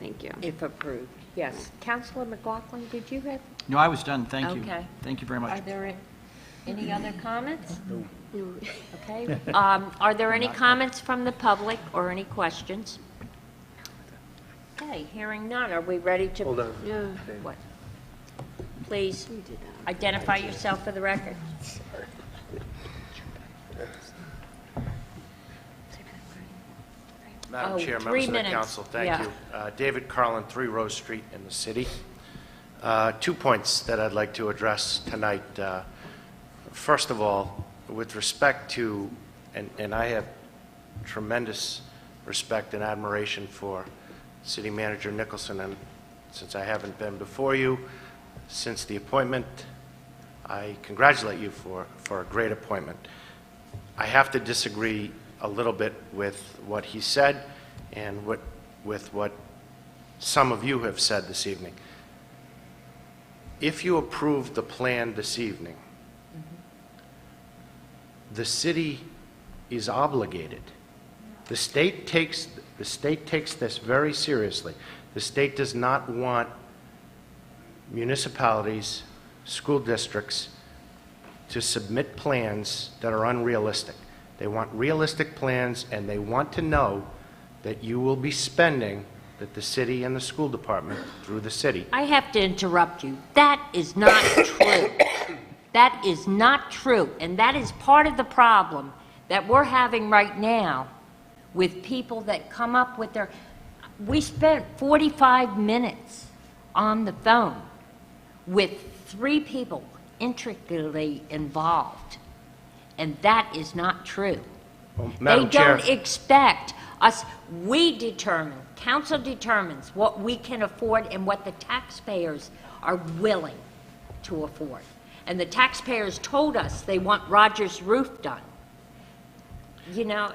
Thank you. If approved, yes. Counselor McLaughlin, did you have, No, I was done, thank you. Okay. Thank you very much. are there any other comments? Okay. Are there any comments from the public or any questions? Okay, hearing none, are we ready to? Hold on. What? Please identify yourself for the record. Madam Oh, Chair, 3 members of the minutes. council, thank Yeah. you. David Carlin, 3 Rose Street in the city. 2 points that I'd like to address tonight. First of all, with respect to, and I have tremendous respect and admiration for City Manager Nicholson, and since I haven't been before you since the appointment, I congratulate you for a great appointment. I have to disagree a little bit with what he said and with what some of you have said this evening. If you approve the plan this evening, the city is obligated. The state takes this very seriously. The state does not want municipalities, school districts to submit plans that are unrealistic. They want realistic plans, and they want to know that you will be spending, that the city and the school department, through the city. I have to interrupt you. That is not true. That is not true, and that is part of the problem that we're having right now with people that come up with their... We spent 45 minutes on the phone with 3 people intricately involved, and that is not true. Well, Madam They Chair, don't expect us, we determine, council determines what we can afford and what the taxpayers are willing to afford. And the taxpayers told us they want Rogers' roof done. You know,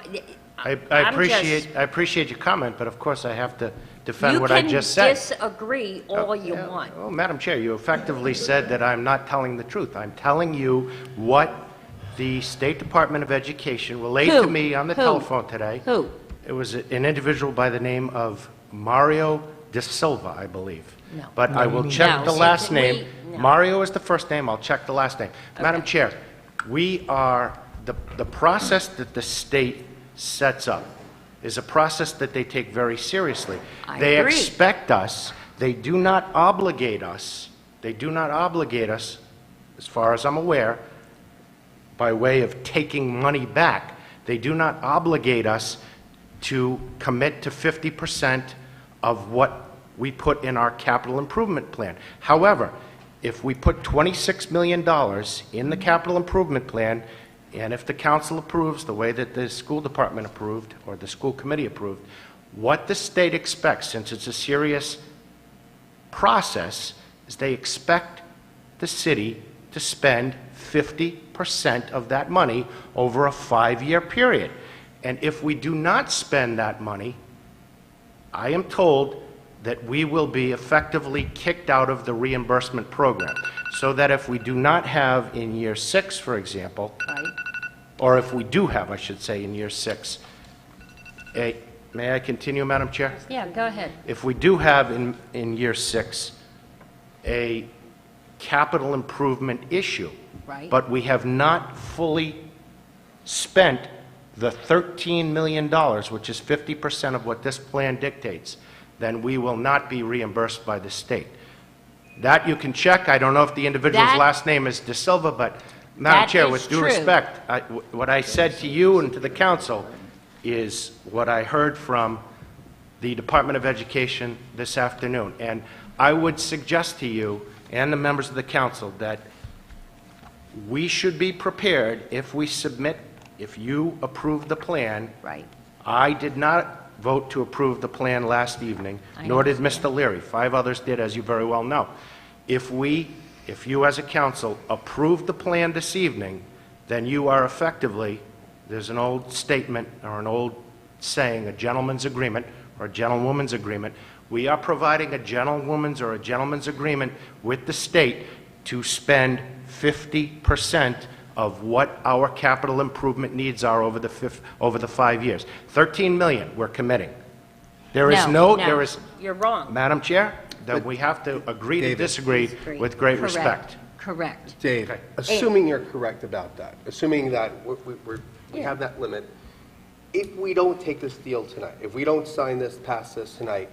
I I'm just- appreciate your comment, but of course I have to defend what I just said. You can disagree all you want. Oh, Madam Chair, you effectively said that I'm not telling the truth. I'm telling you what the State Department of Education relayed Who? to me on the Who? telephone today. Who? It was an individual by the name of Mario De Silva, I believe. No. But I will check No, the last see, name. no. Mario is the first name, I'll check the last name. Madam Chair, we are, the process that the state sets up is a process that they take very seriously. I They agree. expect us, they do not obligate us, They do not obligate us, as far as I'm aware, by way of taking money back. They do not obligate us to commit to 50% of what we put in our capital improvement plan. However, if we put $26 million in the capital improvement plan, and if the council approves the way that the school department approved, or the school committee approved, what the state expects, since it's a serious process, is they expect the city to spend 50% of that money over a 5-year period. And if we do not spend that money, I am told that we will be effectively kicked out of the reimbursement program. So that if we do not have in year 6, for example, or if we do have, I should say, in year 6, may I continue, Madam Chair? Yeah, go ahead. If we do have in year 6 a capital improvement issue, Right. but we have not fully spent the $13 million, which is 50% of what this plan dictates, then we will not be reimbursed by the state. That you can check. I don't know if the individual's That- last name is De Silva, but Madam That Chair, is with due true. respect, what I said to you and to the council is what I heard from the Department of Education this afternoon. And I would suggest to you and the members of the council that we should be prepared if we submit, if you approve the plan. Right. I did not vote to approve the plan last evening, nor did Mr. Leary. 5 others did, as you very well know. If you as a council approve the plan this evening, then you are effectively, there's an old statement or an old saying, a gentleman's agreement or a gentlewoman's agreement. We are providing a gentlewoman's or a gentleman's agreement with the state to spend 50% of what our capital improvement needs are over the 5 years. 13 million we're committing. There is there is, You're wrong. Madam Chair, that we have to agree to David. disagree with great Correct. respect. Correct. Dave, assuming you're correct about that, assuming that we have that limit, if we don't take this deal tonight, if we don't sign this, pass this tonight,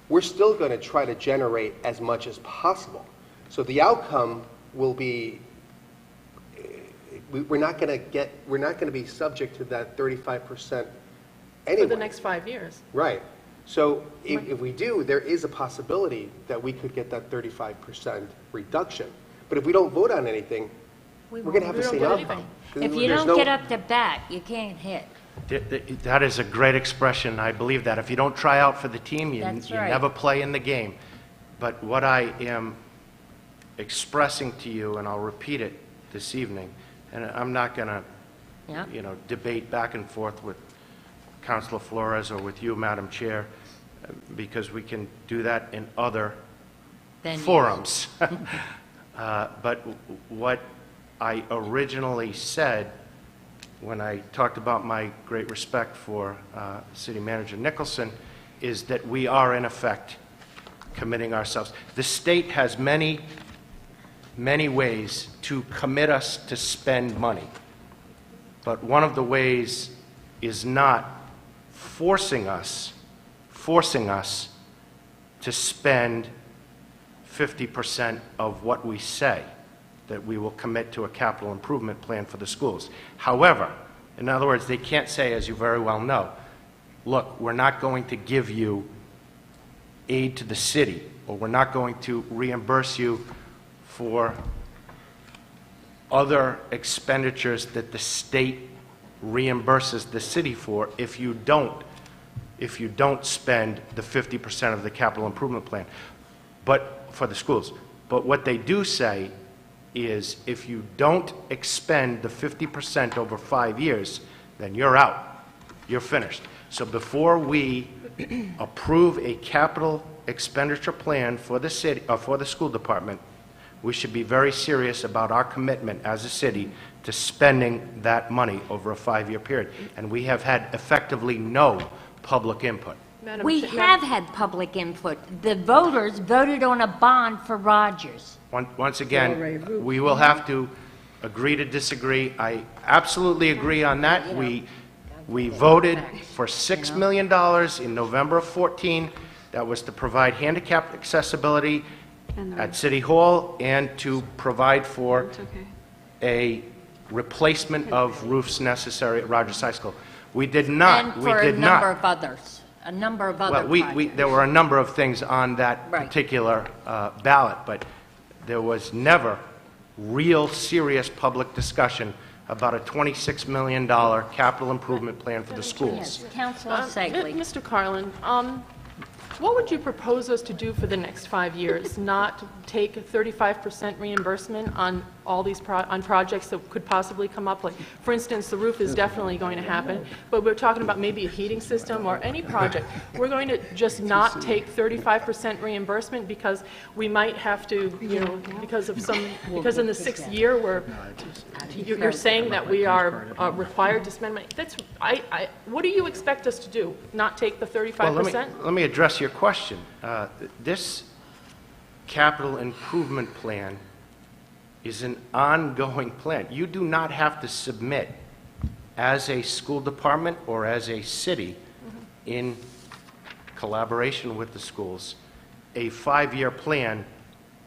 we're still going to try to generate as much as possible. So the outcome will be, we're not going to be subject to that 35% anyway. For the next 5 years. Right. So if we do, there is a possibility that we could get that 35% reduction. But if we don't vote on anything, we're going to have the same outcome. If you don't get up to bat, you can't hit. That is a great expression. I believe that. If you don't try out for the team, you That's right. never play in the game. But what I am expressing to you, and I'll repeat it this evening, and I'm not going to, Yeah. debate back and forth with Councilor Flores or with you, Madam Chair, because we can do that in other Then forums. But what I originally said when I talked about my great respect for City Manager Nicholson is that we are, in effect, committing ourselves. The state has many, many ways to commit us to spend money. But one of the ways is not forcing us to spend 50% of what we say that we will commit to a capital improvement plan for the schools. However, in other words, they can't say, as you very well know, look, we're not going to give you aid to the city, or we're not going to reimburse you for other expenditures that the state reimburses the city for if you don't spend the 50% of the capital improvement plan, but for the schools. But what they do say is if you don't expend the 50% over 5 years, then you're out. You're finished. So before we approve a capital expenditure plan for the city, for the school department, we should be very serious about our commitment as a city to spending that money over a 5-year period. And we have had effectively no public input. Madam We Chair- have had public input. The voters voted on a bond for Rogers. Once again, we will have to agree to disagree. I absolutely agree on that. We voted for $6 million in November of 14. That was to provide handicap accessibility And the at roof. City Hall and to provide for It's okay. a replacement of roofs necessary at Rogers High School. We did not, And we for a did number not. of others, a number of other Well, projects. there were a number of things on that Right. particular ballot, but there was never real serious public discussion about a $26 million capital improvement plan for the schools. Yes, Councilor Segley. Mr. Carlin, what would you propose us to do for the next 5 years? Not take 35% reimbursement on all these projects that could possibly come up? Like, for instance, the roof is definitely going to happen, but we're talking about maybe a heating system or any project. We're going to just not take 35% reimbursement because we might have to, because in the 6th year, you're saying that we are required to spend money. What do you expect us to do? Not take the 35%? Well, let me address your question. This capital improvement plan is an ongoing plan. You do not have to submit as a school department or as a city in collaboration with the schools a 5-year plan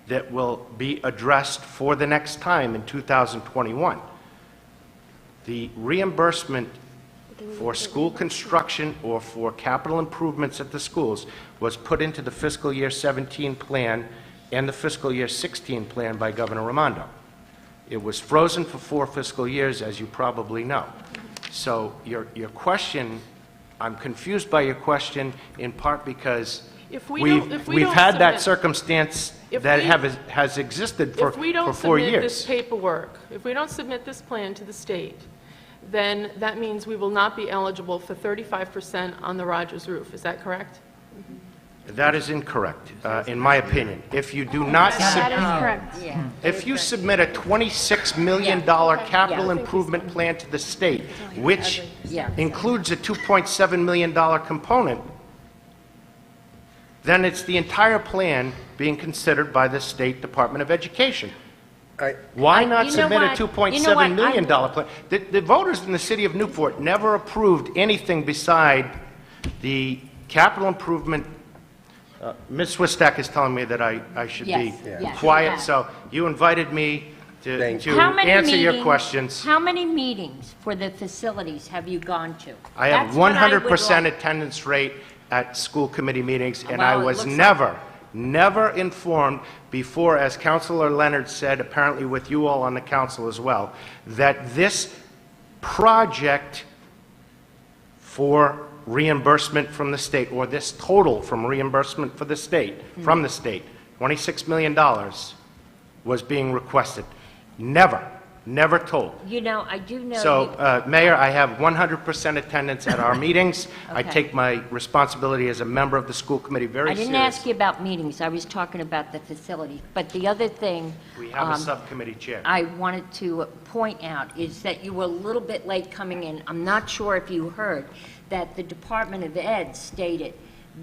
that will be addressed for the next time in 2021. The reimbursement for school construction or for capital improvements at the schools was put into the fiscal year 17 plan and the fiscal year 16 plan by Governor Raimondo. It was frozen for 4 fiscal years, as you probably know. So your question, I'm confused by your question in part because we've had that circumstance that has existed for 4 years. If we don't submit this paperwork, if we don't submit this plan to the state, then that means we will not be eligible for 35% on the Rogers roof. Is that correct? That is incorrect, in my opinion. If you do not, That is correct. Yeah. if you submit a $26 million capital improvement plan to the state, which Yeah. includes a $2.7 million component, then it's the entire plan being considered by the State Department of Education. Why not you know submit a what? $2.7 million plan? The voters in the city of Newport never approved anything beside the capital improvement. Ms. Swistak is telling me that I should be Yes, quiet, yes. so you invited me to How many answer your meetings- questions. How many meetings for the facilities have you gone to? I have That's what I would 100% like. attendance rate at school committee meetings, and Well, I it was looks never informed before, as Councilor Leonard said, apparently with you all on the council as well, that this project for reimbursement from the state, or this total from reimbursement for the state, from the state, $26 million, was being requested. Never told. You know, I do know. So, Mayor, I have 100% attendance at our meetings. I Okay. take my responsibility as a member of the school committee very I seriously. didn't ask you about meetings, I was talking about the facility. But the other thing We have a subcommittee chair. I wanted to point out is that you were a little bit late coming in. I'm not sure if you heard that the Department of Ed stated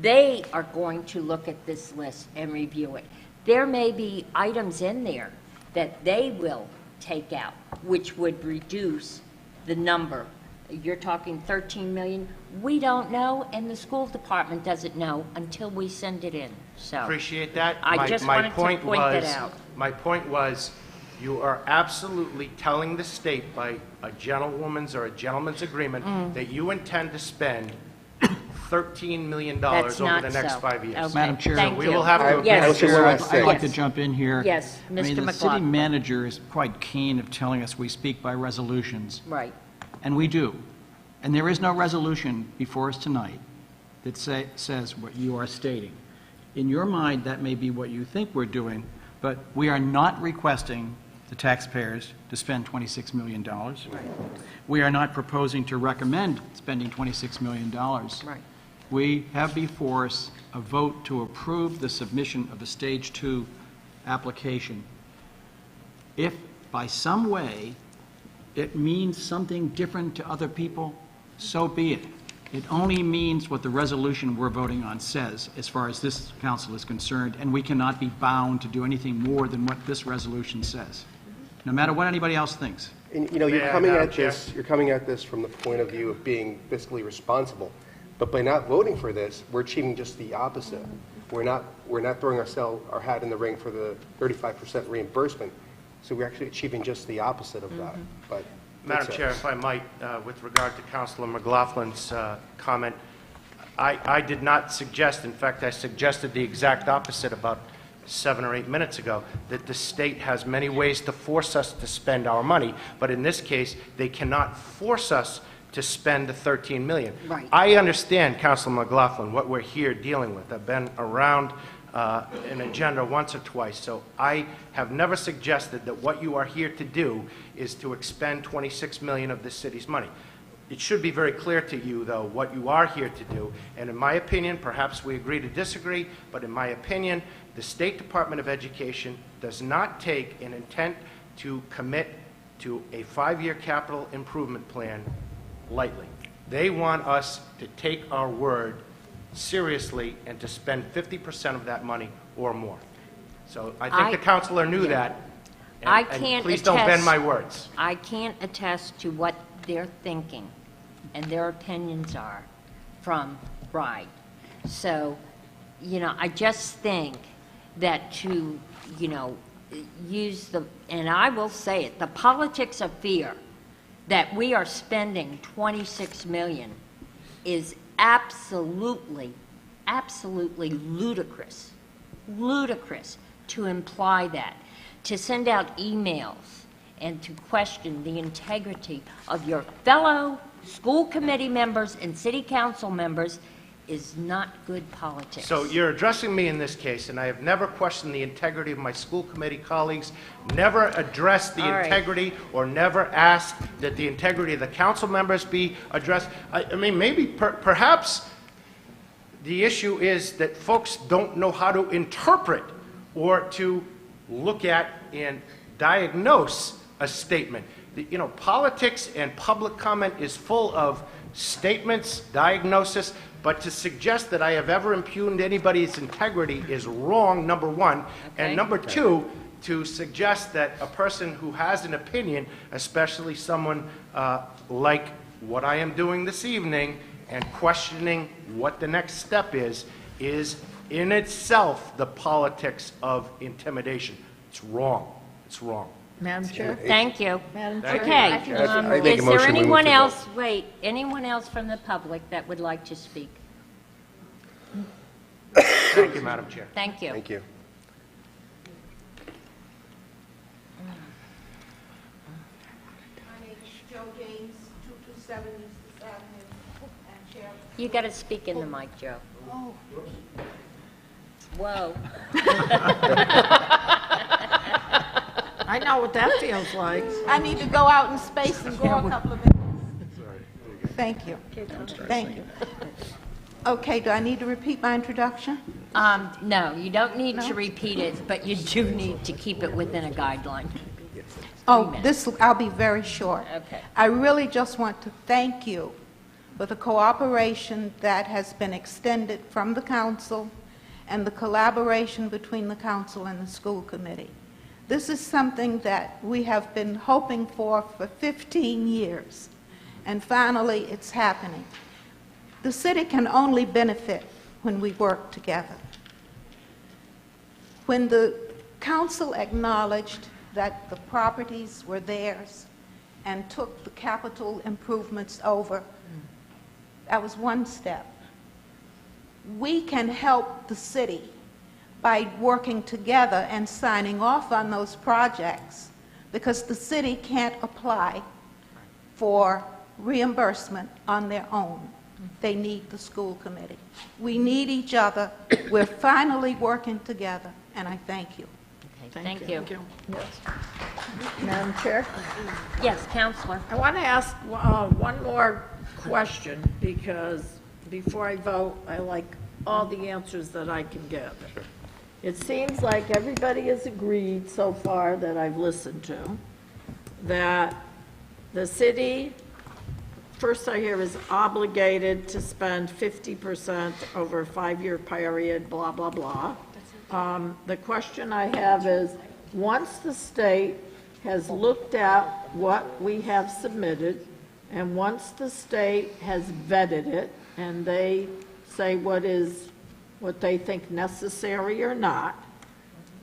they are going to look at this list and review it. There may be items in there that they will take out, which would reduce the number. You're talking 13 million. We don't know, and the school department doesn't know until we send it in, so. Appreciate that. I just wanted to point that out. My point was, you are absolutely telling the state by a gentlewoman's or a gentleman's agreement that you intend to spend $13 million That's over not the next so. 5 years. Okay, Madam Chair, thank we you. will have to- Yes. Councilor Chair, West, I'd like to Yes. jump in here. Yes, I mean, Mr. the city McLaughlin. manager is quite keen of telling us we speak by resolutions, Right. and we do. And there is no resolution before us tonight that says what you are stating. In your mind, that may be what you think we're doing, but we are not requesting the taxpayers to spend $26 million. We are not proposing to recommend spending $26 million. Right. We have before us a vote to approve the submission of the Stage 2 application. If by some way it means something different to other people, so be it. It only means what the resolution we're voting on says, as far as this council is concerned, and we cannot be bound to do anything more than what this resolution says, no matter what anybody else thinks. And, you know, you're May I, coming Madam at Chair? this, you're coming at this from the point of view of being fiscally responsible. But by not voting for this, we're achieving just the opposite. we're not throwing our hat in the ring for the 35% reimbursement, so we're actually achieving just the opposite of that. But Madam Chair, if I might, with regard to Councilor McLaughlin's comment, I did not suggest, in fact, I suggested the exact opposite about 7 or 8 minutes ago, that the state has many ways to force us to spend our money, but in this case, they cannot force us to spend the $13 million. Right. I understand, Councilor McLaughlin, what we're here dealing with. I've been around an agenda once or twice, so I have never suggested that what you are here to do is to expend $26 million of the city's money. It should be very clear to you, though, what you are here to do, and in my opinion, perhaps we agree to disagree, but in my opinion, the State Department of Education does not take an intent to commit to a 5-year capital improvement plan lightly. They want us to take our word seriously and to spend 50% of that money or more. So I think the counselor knew that. And, I and can't please don't bend attest- my words. I can't attest to what they're thinking and their opinions are from RIDE. So, I just think that to, use and I will say it, the politics of fear that we are spending $26 million is absolutely ludicrous to imply that, to send out emails and to question the integrity of your fellow school committee members and city council members is not good politics. So you're addressing me in this case, and I have never questioned the integrity of my school committee colleagues, never addressed the All right. integrity, or never asked that the integrity of the council members be addressed. I mean, maybe, perhaps, the issue is that folks don't know how to interpret or to look at and diagnose a statement. Politics and public comment is full of statements, diagnosis, but to suggest that I have ever impugned anybody's integrity is wrong, number one. Okay. And number two, to suggest that a person who has an opinion, especially someone like what I am doing this evening, and questioning what the next step is in itself the politics of intimidation. It's wrong. It's wrong. Madam Chair? Thank you. Madam Okay. Chair? I make a Is there motion, we move anyone to else, anyone else from the public that would like to speak? Thank you, Madam Chair. Thank you. Thank you. My name is Joe James, 227 East Avenue, and Chair. You got to speak in the mic, Joe. Oh, Whoa. I know what that feels like. I need to go out in space and go a couple of minutes. Thank you. Thank you. Okay, do I need to repeat my introduction? No, you don't need to No? repeat it, but you do need to keep it within a guideline. Oh, minutes. I'll be very short. Okay. I really just want to thank you for the cooperation that has been extended from the council and the collaboration between the council and the school committee. This is something that we have been hoping for 15 years, and finally it's happening. The city can only benefit when we work together. When the council acknowledged that the properties were theirs and took the capital improvements over, that was one step. We can help the city by working together and signing off on those projects, because the city can't apply for reimbursement on their own. They need the school committee. We need each other. We're finally working together, and I thank you. Okay, thank you. Yes. Madam Chair? Yes, Counselor. I want to ask one more question, because before I vote, I like all the answers that I can get. It seems like everybody has agreed so far that I've listened to that the city, first I hear, is obligated to spend 50% over a 5-year period, blah, blah, blah. The question I have is, once the state has looked at what we have submitted, and once the state has vetted it, and they say what is what they think necessary or not.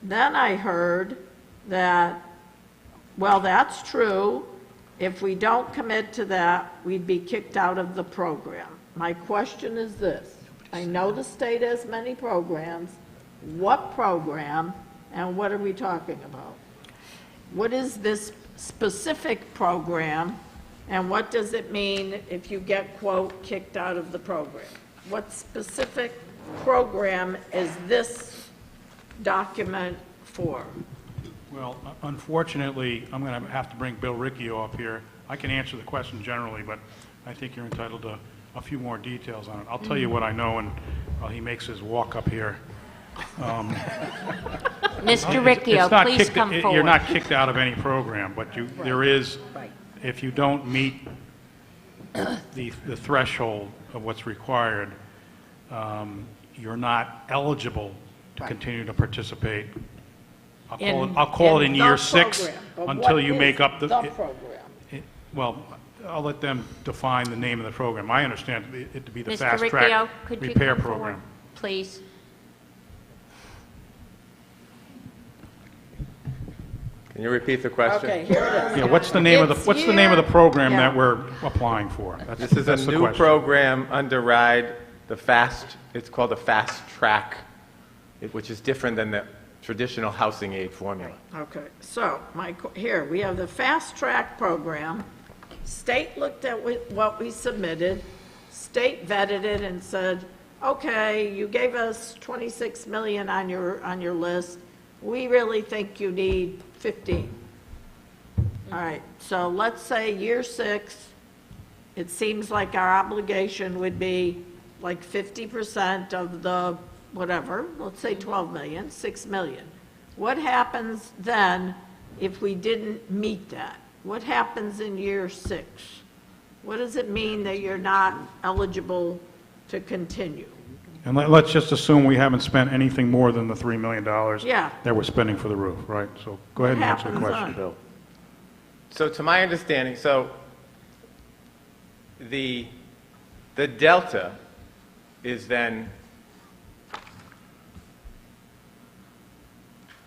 Then I heard that, well, that's true. If we don't commit to that, we'd be kicked out of the program. My question is this. I know the state has many programs. What program and what are we talking about? What is this specific program and what does it mean if you get, quote, kicked out of the program? What specific program is this document for? Well, unfortunately, I'm going to have to bring Bill Riccio up here. I can answer the question generally, but I think you're entitled to a few more details on it. I'll tell you what I know, and while he makes his walk up here. Mr. Riccio, It's not please kicked- come You're forward. not kicked out of any program, but there is, if you don't meet the threshold of what's required, you're not eligible to continue to participate. I'll call it in the year 6 program. But until what you is make up the program? Well, I'll let them define the name of the program. I understand it to be the Mr. fast Riccio, track could you repair come forward, program. please? Can you repeat the question? Okay, here it is. Yeah, what's the name of the program Yeah. that we're applying for? This is a That's the new question. program under RIDE, it's called the Fast Track, which is different than the traditional housing aid formula. Okay, so, here, we have the fast track program. State looked at what we submitted, state vetted it and said, okay, you gave us 26 million on your list, we really think you need 15. All right, so let's say year 6, it seems like our obligation would be like 50% of the whatever, let's say 12 million, 6 million. What happens then if we didn't meet that? What happens in year 6? What does it mean that you're not eligible to continue? And let's just assume we haven't spent anything more than the $3 million Yeah. that we're spending for the roof, right? So go ahead and answer the happens question, then? Bill. So to my understanding, the delta is then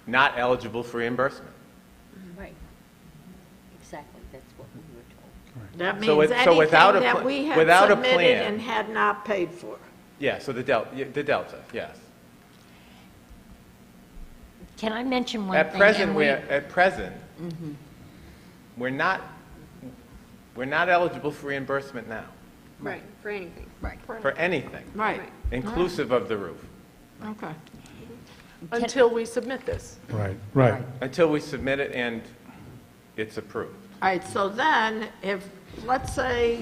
not eligible for reimbursement. Right. Exactly, that's what we were told. That So means so without anything a that pl- we had without a submitted plan- and had not paid for. Yeah, so the delta, yes. Can I mention one At thing? present, And we're not eligible for reimbursement now, Right, for anything. Right. for anything, Right, inclusive of the roof, okay. Until we submit this. Right. until we submit it and it's approved. All right, so then, if, let's say,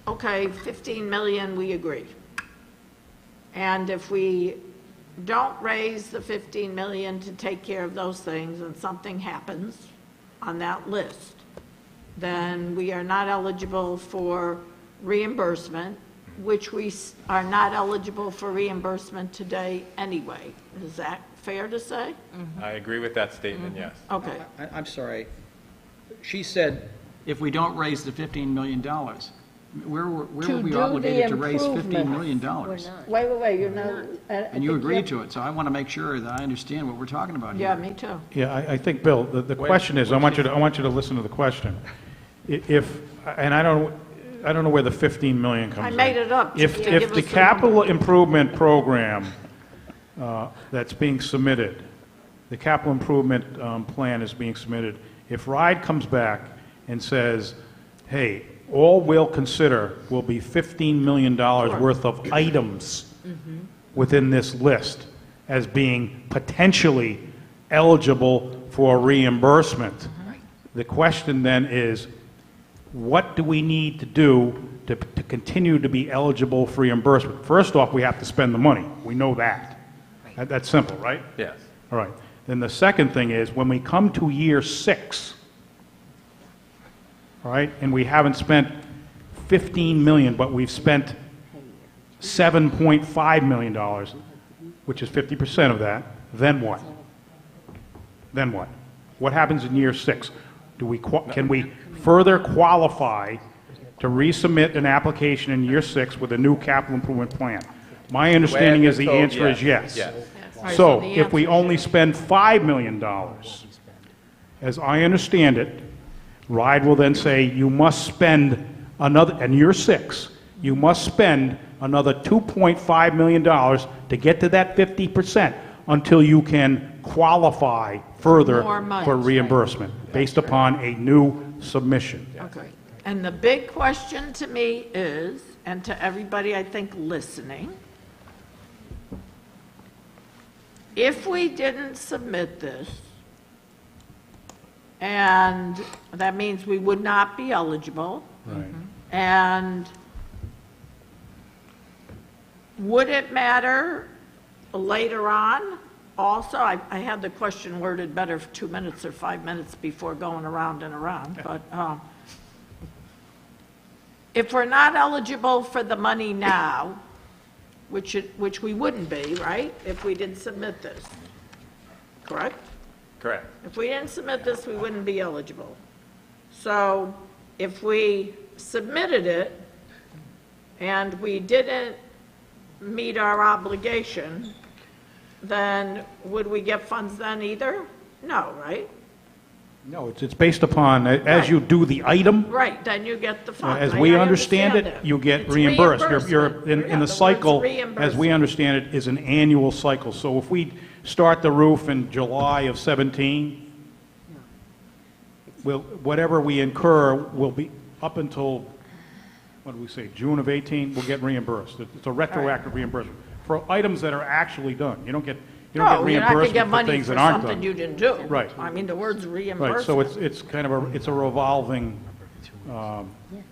okay, 15 million, we agree. And if we don't raise the 15 million to take care of those things and something happens on that list, then we are not eligible for reimbursement, which we are not eligible for reimbursement today anyway. Is that fair to say? I agree with that statement, yes. Okay. I'm sorry. She said, if we don't raise the $15 million, where were we do obligated the to raise $15 improvement. million? Wait, you know. And you agreed to it, so I want to make sure that I understand what we're talking about here. Yeah, me too. Yeah, I think, Bill, the question is, I want you to listen to the question. And I don't know where the 15 million comes I in. made it up just to give If us the the capital number. improvement program that's being submitted, the capital improvement plan is being submitted, if RIDE comes back and says, hey, all we'll consider will be $15 million worth of items within this list as being potentially eligible for reimbursement. The question then is, what do we need to do to continue to be eligible for reimbursement? First off, we have to spend the money. We know that. That's simple, right? Yes. All right. Then the second thing is, when we come to year 6, all right, and we haven't spent 15 million, but we've spent $7.5 million, which is 50% of that, then what? Then what? What happens in year 6? Can we further qualify to resubmit an application in year 6 with a new capital improvement plan? My understanding I've is the been told, answer is yes. Yes. So the if we answer is only spend $5 million, as I understand it, RIDE will then say, you must spend another, and you're 6, you must spend another $2.5 million to get to that 50% until you can qualify further More money. for reimbursement, based upon a new submission. Okay. And the big question to me is, and to everybody I think listening, if we didn't submit this, and that means we would not be eligible, Right. and would it matter later on? Also, I had the question worded better for 2 minutes or 5 minutes before going around and around, but if we're not eligible for the money now, which we wouldn't be, right, if we didn't submit this, correct? Correct. If we didn't submit this, we wouldn't be eligible. So if we submitted it and we didn't meet our obligation, then would we get funds then either? No, right? No, it's based upon, as you do the item, Right, then you get the funds. as I we understand it, that. you get It's reimbursed. You're reimbursement. in Yeah, the word's cycle, as we reimbursement. understand it, is an annual cycle. So if we start the roof in July of 17, whatever we incur will be up until, what do we say, June of 18, we'll get reimbursed. It's a retroactive reimbursement for items that are actually done. You don't get No, you're not going to reimbursement get for money things for that aren't something done. you didn't do. Right. I mean, the word's Right, reimbursement. so it's kind of it's a revolving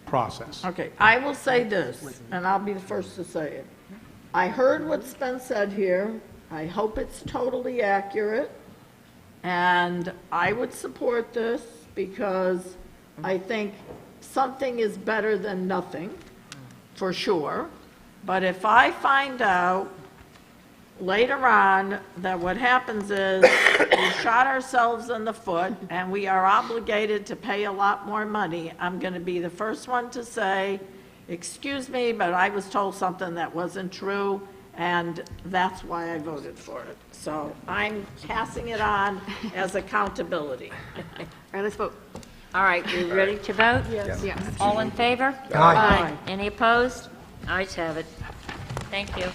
process. Okay, I will say this, and I'll be the first to say it. I heard what's been said here. I hope it's totally accurate. And I would support this because I think something is better than nothing, for sure. But if I find out later on that what happens is we shot ourselves in the foot and we are obligated to pay a lot more money, I'm going to be the first one to say, excuse me, but I was told something that wasn't true, and that's why I voted for it. So I'm passing it on as accountability. All right, let's vote. All right, we ready to vote? Yes. All in favor? Aye. Any opposed? Ayes have it. Thank you.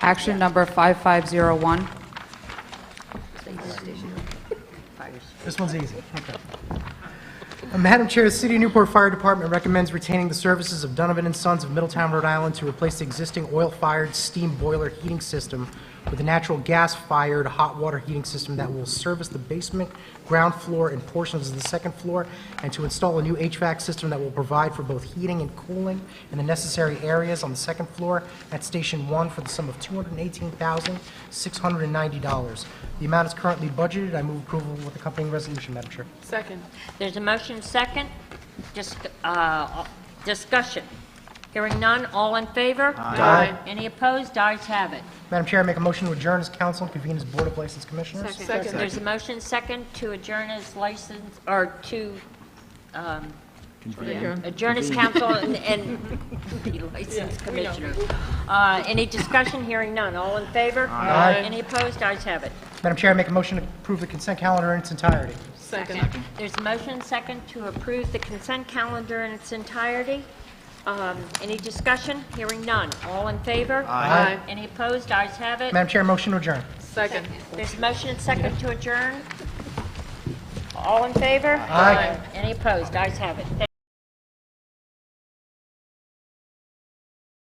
Action number 5501. This one's easy. Okay. Madam Chair, the City of Newport Fire Department recommends retaining the services of Donovan and Sons of Middletown, Rhode Island to replace the existing oil-fired steam boiler heating system with a natural gas-fired hot water heating system that will service the basement, ground floor, and portions of the second floor, and to install a new HVAC system that will provide for both heating and cooling in the necessary areas on the second floor at Station 1 for the sum of $218,690. The amount is currently budgeted. I move approval with accompanying resolution, Madam Chair. Second. There's a motion second. Discussion. Hearing none, all in favor? Aye. Any opposed? Ayes have it. Madam Chair, I make a motion to adjourn as council and convene as Board of License Commissioners. Second. There's a motion second to adjourn as license, or to adjourn as council and be license commissioner. Any discussion? Hearing none. All in favor? Aye. Any opposed? Ayes have it. Madam Chair, I make a motion to approve the consent calendar in its entirety. Second. There's a motion second to approve the consent calendar in its entirety. Any discussion? Hearing none. All in favor? Aye. Any opposed? Ayes have it. Madam Chair, motion to adjourn. Second. There's a motion and second to adjourn. All in favor? Aye. Any opposed? Ayes have it. Thank